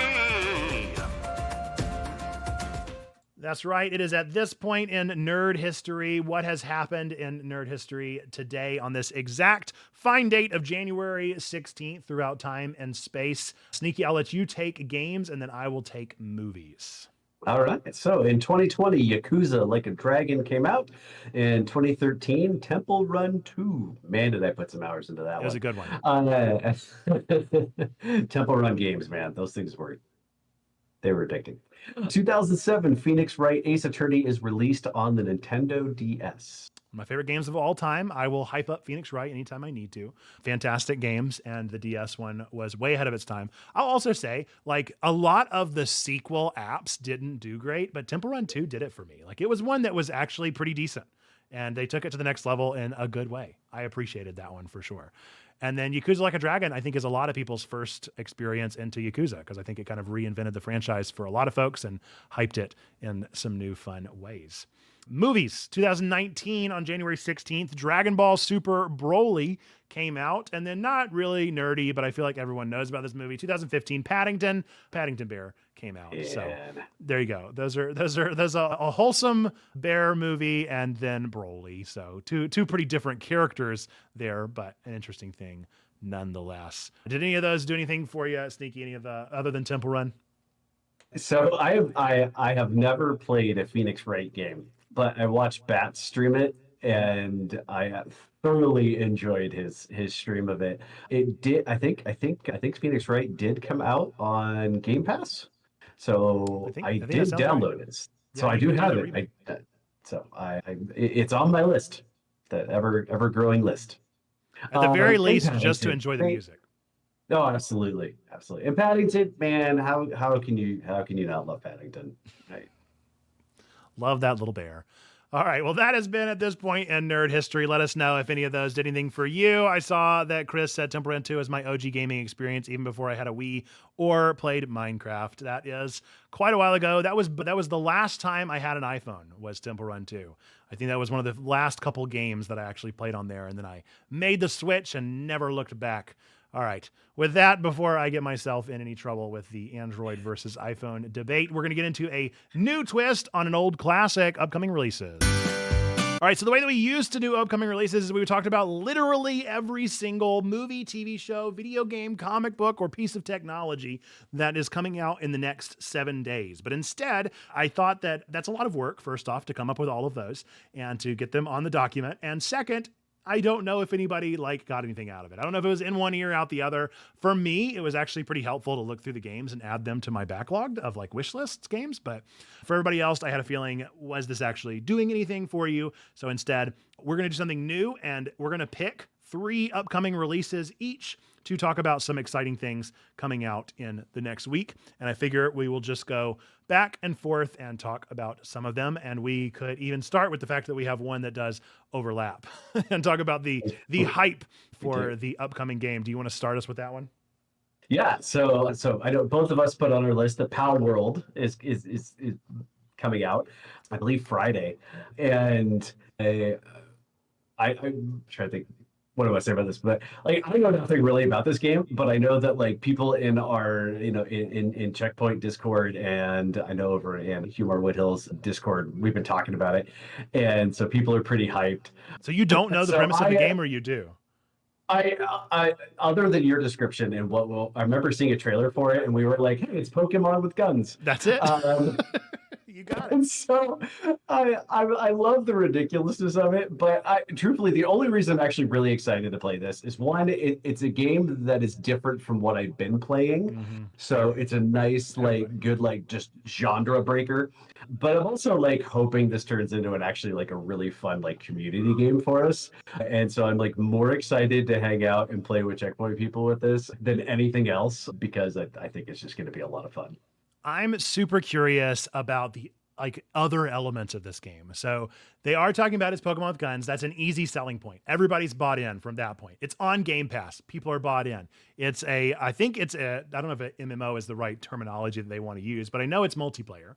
That's right. It is at this point in nerd history. What has happened in nerd history today on this exact fine date of January 16th throughout time and space? Sneaky, I'll let you take games and then I will take movies. All right. So in 2020, Yakuza Like a Dragon came out. In 2013, Temple Run 2. Man, did I put some hours into that one. It was a good one. Temple Run games, man. Those things they were addicting. 2007, Phoenix Wright Ace Attorney is released on the Nintendo DS. My favorite games of all time. I will hype up Phoenix Wright anytime I need to. Fantastic games, and the DS one was way ahead of its time. I'll also say, like, a lot of the sequel apps didn't do great, but Temple Run 2 did it for me. Like, it was one that was actually pretty decent, and they took it to the next level in a good way. I appreciated that one for sure. And then Yakuza Like a Dragon, I think, is a lot of people's first experience into Yakuza, because I think it kind of reinvented the franchise for a lot of folks and hyped it in some new fun ways. Movies, 2019 on January 16th, Dragon Ball Super Broly came out, and then not really nerdy, but I feel like everyone knows about this movie. 2015, Paddington Bear came out. Yeah. So there you go. There's a wholesome bear movie and then Broly. So two pretty different characters there, but an interesting thing nonetheless. Did any of those do anything for you, Sneaky? Any of the other than Temple Run? So I have never played a Phoenix Wright game, but I watched Bat stream it, and I thoroughly enjoyed his stream of it. It did. I think Phoenix Wright did come out on Game Pass, so I did download it. So I do have it. It's on my list, the ever growing list. At the very least, just to enjoy the music. No, absolutely. And Paddington, man, how can you not love Paddington? Right. Love that little bear. All right. Well, that has been at this point in nerd history. Let us know if any of those did anything for you. I saw that Chris said Temple Run 2 is my OG gaming experience, even before I had a Wii or played Minecraft. That is quite a while ago. That was the last time I had an iPhone, was Temple Run 2. I think that was one of the last couple games that I actually played on there. And then I made the switch and never looked back. All right. With that, before I get myself in any trouble with the Android versus iPhone debate, we're going to get into a new twist on an old classic, upcoming releases. All right, so the way that we used to do upcoming releases is we talked about literally every single movie, TV show, video game, comic book, or piece of technology that is coming out in the next 7 days. But instead, I thought that that's a lot of work, first off, to come up with all of those and to get them on the document. And second, I don't know if anybody got anything out of it. I don't know if it was in one ear, out the other. For me, it was actually pretty helpful to look through the games and add them to my backlog of wish lists games. But for everybody else, I had a feeling, was this actually doing anything for you? So instead, we're going to do something new, and we're going to pick 3 upcoming releases each to talk about some exciting things coming out in the next week. And I figure we will just go back and forth and talk about some of them. And we could even start with the fact that we have one that does overlap and talk about the hype for the upcoming game. Do you want to start us with that one? Yeah. So I know both of us put on our list that Power World is coming out, I believe Friday. And I'm trying to think, what do I say about this? But I know nothing really about this game, but I know that people in our, in Checkpoint Discord, and I know over in Humor Woodhill's Discord, we've been talking about it. And so people are pretty hyped. So you don't know the premise of the game, or you do? I other than your description and I remember seeing a trailer for it, and we were like, hey, it's Pokemon with guns. That's it. You got it. And so I love the ridiculousness of it, but truthfully, the only reason I'm actually really excited to play this is one, it's a game that is different from what I've been playing. Mm-hmm. So it's a nice, like, good, like, just genre breaker. But I'm also like hoping this turns into an actually like a really fun like community game for us. And so I'm like more excited to hang out and play with Checkpoint people with this than anything else because I think it's just going to be a lot of fun. I'm super curious about the like other elements of this game. So they are talking about it's Pokemon with guns. That's an easy selling point. Everybody's bought in from that point. It's on Game Pass. People are bought in. I think it's I don't know if an MMO is the right terminology that they want to use, but I know it's multiplayer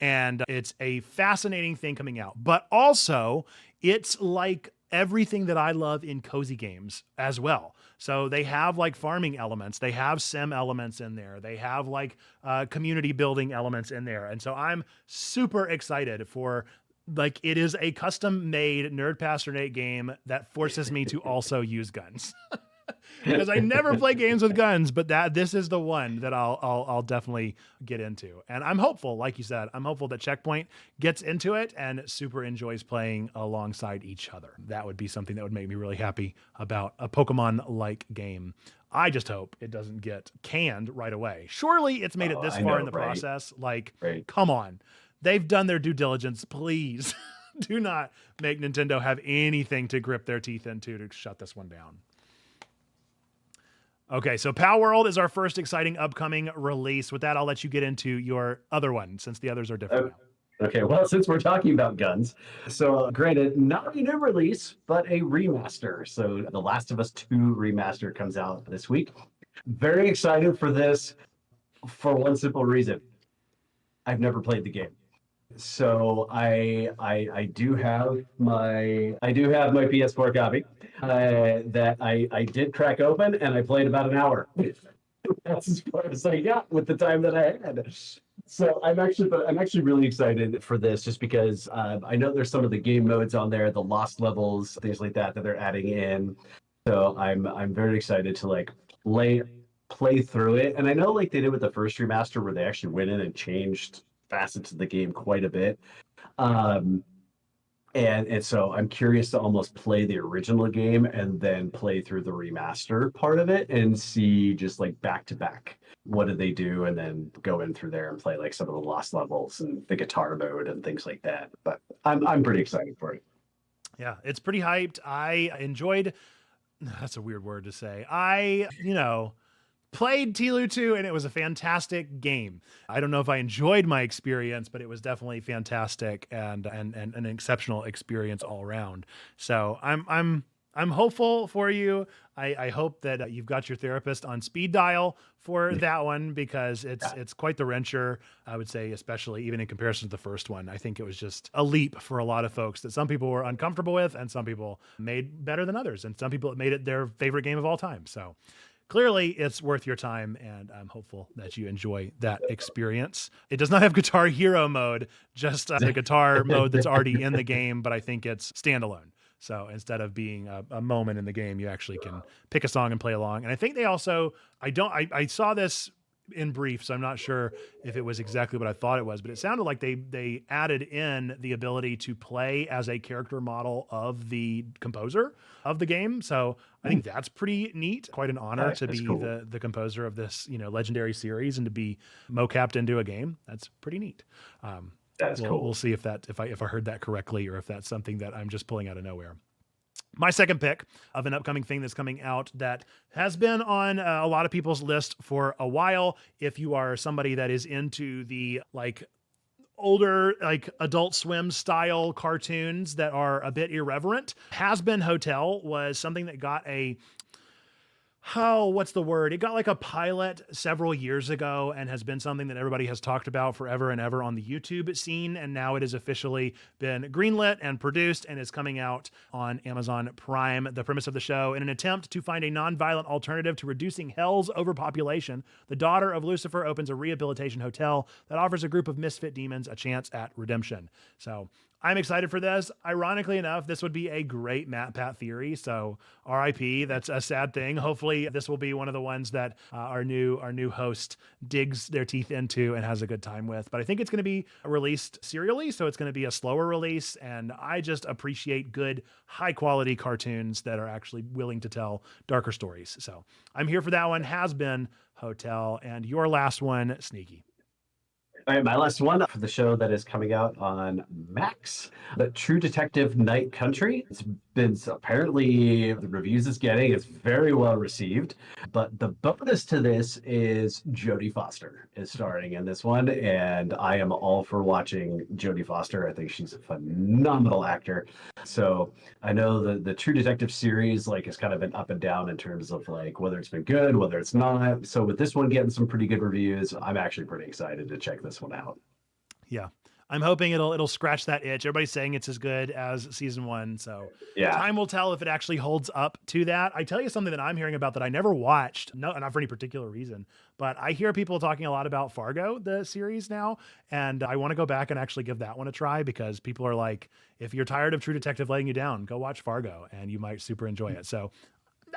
and it's a fascinating thing coming out, but also it's like everything that I love in cozy games as well. So they have like farming elements, they have sim elements in there, they have like community building elements in there. And so I'm super excited for like, it is a custom made Nerd Pastor game that forces me to also use guns. Because I never play games with guns, but this is the one that I'll definitely get into. And I'm hopeful, like you said, I'm hopeful that Checkpoint gets into it and super enjoys playing alongside each other. That would be something that would make me really happy about a Pokemon-like game. I just hope it doesn't get canned right away. Surely it's made it this far in the process. Like, come on. They've done their due diligence. Please do not make Nintendo have anything to grip their teeth into to shut this one down. Okay, so Pal World is our first exciting upcoming release. With that, I'll let you get into your other one since the others are different now. Okay, well, since we're talking about guns, so granted, not a new release, but a remaster. So The Last of Us 2 remaster comes out this week. Very excited for this for one simple reason. I've never played the game. So I do have my PS4 copy that I did crack open and I played about an hour. That's as far as I got with the time that I had. So I'm actually really excited for this just because I know there's some of the game modes on there, the lost levels, things like that they're adding in. So I'm very excited to like play through it. And I know like they did with the first remaster where they actually went in and changed facets of the game quite a bit. And so I'm curious to almost play the original game and then play through the remaster part of it and see just like back to back what did they do, and then go in through there and play like some of the lost levels and the guitar mode and things like that. But I'm pretty excited for it. Yeah, it's pretty hyped. I enjoyed, that's a weird word to say. Played Tilu 2 and it was a fantastic game. I don't know if I enjoyed my experience, but it was definitely fantastic and an exceptional experience all around. So I'm hopeful for you. I hope that you've got your therapist on speed dial for that one because it's quite the wrencher, I would say, especially even in comparison to the first one. I think it was just a leap for a lot of folks that some people were uncomfortable with and some people made better than others. And some people made it their favorite game of all time. So clearly, it's worth your time, and I'm hopeful that you enjoy that experience. It does not have Guitar Hero mode, just the guitar mode that's already in the game, but I think it's standalone. So instead of being a moment in the game, you actually can pick a song and play along. And I think they also, I saw this in brief, so I'm not sure if it was exactly what I thought it was, but it sounded like they added in the ability to play as a character model of the composer of the game. So I think that's pretty neat. Quite an honor to be cool. the composer of this, legendary series and to be mocapped into a game. That's pretty neat. That's cool. We'll see if I heard that correctly or if that's something that I'm just pulling out of nowhere. My second pick of an upcoming thing that's coming out that has been on a lot of people's list for a while. If you are somebody that is into the older Adult Swim style cartoons that are a bit irreverent, Has Been Hotel was something that got what's the word? It got like a pilot several years ago and has been something that everybody has talked about forever and ever on the YouTube scene. And now it has officially been greenlit and produced and is coming out on Amazon Prime. The premise of the show: in an attempt to find a nonviolent alternative to reducing hell's overpopulation, the daughter of Lucifer opens a rehabilitation hotel that offers a group of misfit demons a chance at redemption. So I'm excited for this. Ironically enough, this would be a great MatPat theory. So RIP, that's a sad thing. Hopefully this will be one of the ones that our new host digs their teeth into and has a good time with. But I think it's going to be released serially. So it's going to be a slower release. And I just appreciate good, high quality cartoons that are actually willing to tell darker stories. So I'm here for that one. Has been Hotel. And your last one, Sneaky. All right, my last one for the show that is coming out on Max, the True Detective Night Country. It's been apparently the reviews it's getting. It's very well received. But the bonus to this is Jodie Foster is starring in this one, and I am all for watching Jodie Foster. I think she's a phenomenal actor. So I know the True Detective series has kind of been up and down in terms of whether it's been good, whether it's not. So with this one getting some pretty good reviews, I'm actually pretty excited to check this one out. Yeah. I'm hoping it'll scratch that itch. Everybody's saying it's as good as season 1. So yeah, time will tell if it actually holds up to that. I tell you something that I'm hearing about that I never watched, not for any particular reason, but I hear people talking a lot about Fargo, the series now. And I want to go back and actually give that one a try because people are like, if you're tired of True Detective letting you down, go watch Fargo and you might super enjoy it. So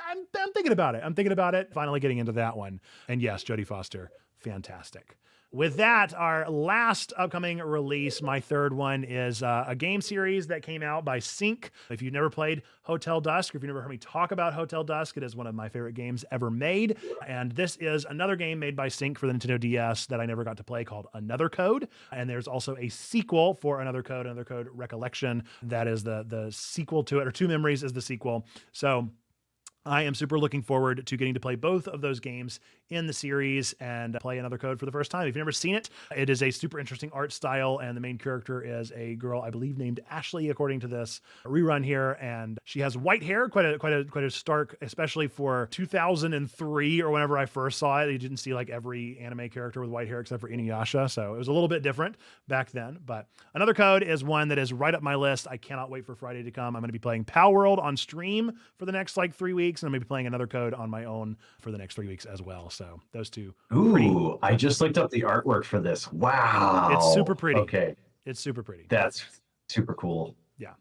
I'm thinking about it. I'm thinking about it, finally getting into that one. And yes, Jodie Foster, fantastic. With that, our last upcoming release, my third one, is a game series that came out by Sync. If you've never played Hotel Dusk, or if you've never heard me talk about Hotel Dusk, it is one of my favorite games ever made. And this is another game made by Sync for the Nintendo DS that I never got to play called Another Code. And there's also a sequel for Another Code Recollection. That is the sequel to it, or Two Memories is the sequel. So I am super looking forward to getting to play both of those games in the series and play Another Code for the first time. If you've never seen it, it is a super interesting art style, and the main character is a girl, I believe, named Ashley, according to this rerun here, and she has white hair, quite a stark, especially for 2003 or whenever I first saw it. You didn't see every anime character with white hair except for Inuyasha, so it was a little bit different back then. But Another Code is one that is right up my list. I cannot wait for Friday to come. I'm going to be playing Pal World on stream for the next 3 weeks. And I'm going to be playing Another Code on my own for the next 3 weeks as well. So those two. Ooh, I just looked up the artwork for this. Wow. It's super pretty. Okay. It's super pretty. That's super cool. Yeah.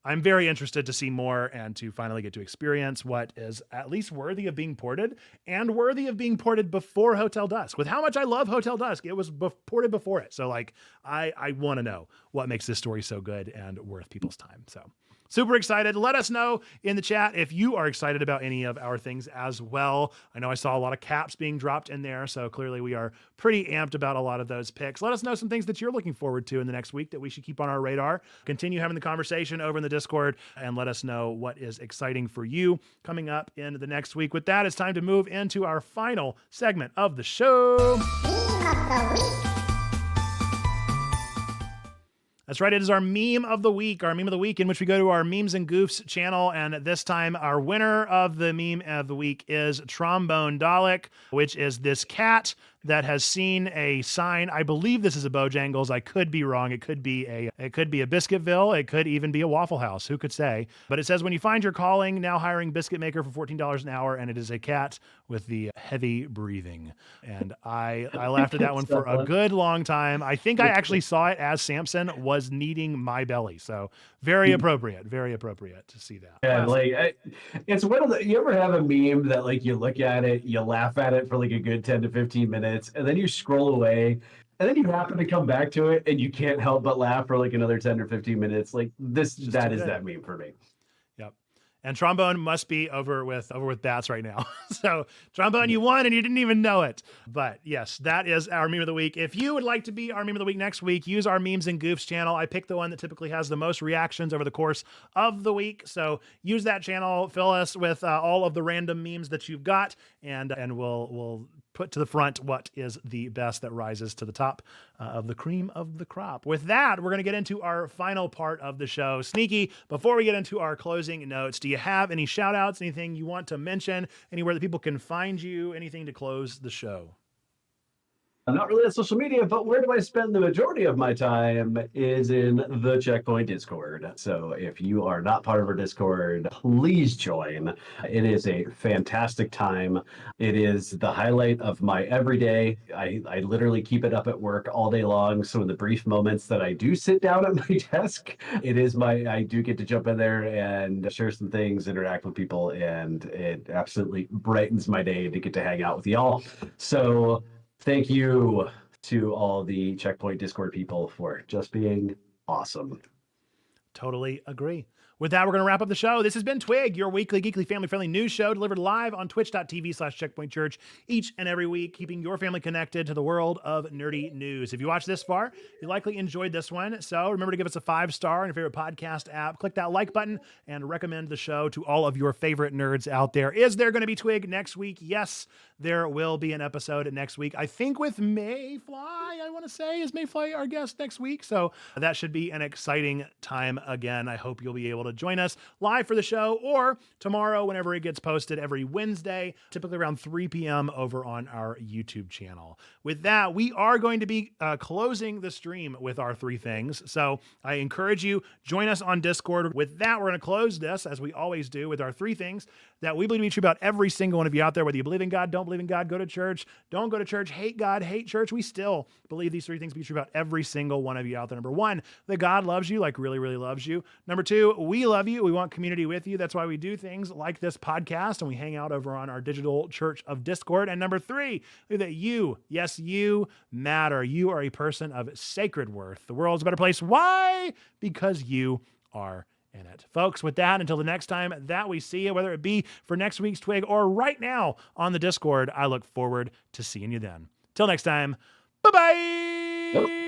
I'm very interested to see more and to finally get to experience what is at least worthy of being ported and worthy of being ported before Hotel Dusk. With how much I love Hotel Dusk, it was ported before it. So I want to know what makes this story so good and worth people's time. So super excited. Let us know in the chat if you are excited about any of our things as well. I know I saw a lot of caps being dropped in there, so clearly we are pretty amped about a lot of those picks. Let us know some things that you're looking forward to in the next week that we should keep on our radar. Continue having the conversation over in the Discord and let us know what is exciting for you coming up in the next week. With that, it's time to move into our final segment of the show. That's right. It is our meme of the week, in which we go to our Memes and Goofs channel. And this time, our winner of the meme of the week is Trombone Dalek, which is this cat that has seen a sign. I believe this is a Bojangles. I could be wrong. It could be a Biscuitville. It could even be a Waffle House. Who could say? But it says, when you find your calling, now hiring biscuit maker for $14 an hour. And it is a cat with the heavy breathing. And I laughed at that one for a good long time. I think I actually saw it as Samson was kneading my belly. So very appropriate to see that. Yeah, it's one of the, you ever have a meme that you look at it, you laugh at it for a good 10 to 15 minutes, and then you scroll away, and then you happen to come back to it, and you can't help but laugh for another 10 or 15 minutes. That is that meme for me. Yep. And Trombone must be over with bats right now. So Trombone, you won and you didn't even know it. But yes, that is our meme of the week. If you would like to be our meme of the week next week, use our Memes and Goofs channel. I picked the one that typically has the most reactions over the course of the week. So use that channel, fill us with all of the random memes that you've got, and we'll put to the front what is the best that rises to the top of the cream of the crop. With that, we're going to get into our final part of the show. Sneaky, before we get into our closing notes, do you have any shout outs, anything you want to mention, anywhere that people can find you, anything to close the show? I'm not really on social media, but where do I spend the majority of my time is in the Checkpoint Discord. So if you are not part of our Discord, please join. It is a fantastic time. It is the highlight of my everyday. I literally keep it up at work all day long. So in the brief moments that I do sit down at my desk, I do get to jump in there and share some things, interact with people, and it absolutely brightens my day to get to hang out with y'all. So thank you to all the Checkpoint Discord people for just being awesome. Totally agree. With that, we're going to wrap up the show. This has been Twig, your weekly, geekly, family-friendly news show delivered live on twitch.tv/checkpointchurch each and every week, keeping your family connected to the world of nerdy news. If you watched this far, you likely enjoyed this one. So remember to give us a 5-star on your favorite podcast app. Click that like button and recommend the show to all of your favorite nerds out there. Is there going to be Twig next week? Yes, there will be an episode next week. I think with Mayfly, I want to say. Is Mayfly our guest next week? So that should be an exciting time again. I hope you'll be able to join us live for the show or tomorrow whenever it gets posted every Wednesday, typically around 3 p.m. over on our YouTube channel. With that, we are going to be closing the stream with our 3 things. So I encourage you, join us on Discord. With that, we're going to close this, as we always do, with our 3 things that we believe to be true about every single one of you out there, whether you believe in God, don't believe in God, go to church, don't go to church, hate God, hate church. We still believe these 3 things to be true about every single one of you out there. Number 1, that God loves you, like really, really loves you. Number 2, we love you. We want community with you. That's why we do things like this podcast and we hang out over on our digital church of Discord. And number 3, that you, yes, you matter. You are a person of sacred worth. The world's a better place. Why? Because you are in it. Folks, with that, until the next time that we see you, whether it be for next week's Twig or right now on the Discord, I look forward to seeing you then. Till next time, bye-bye. Nope.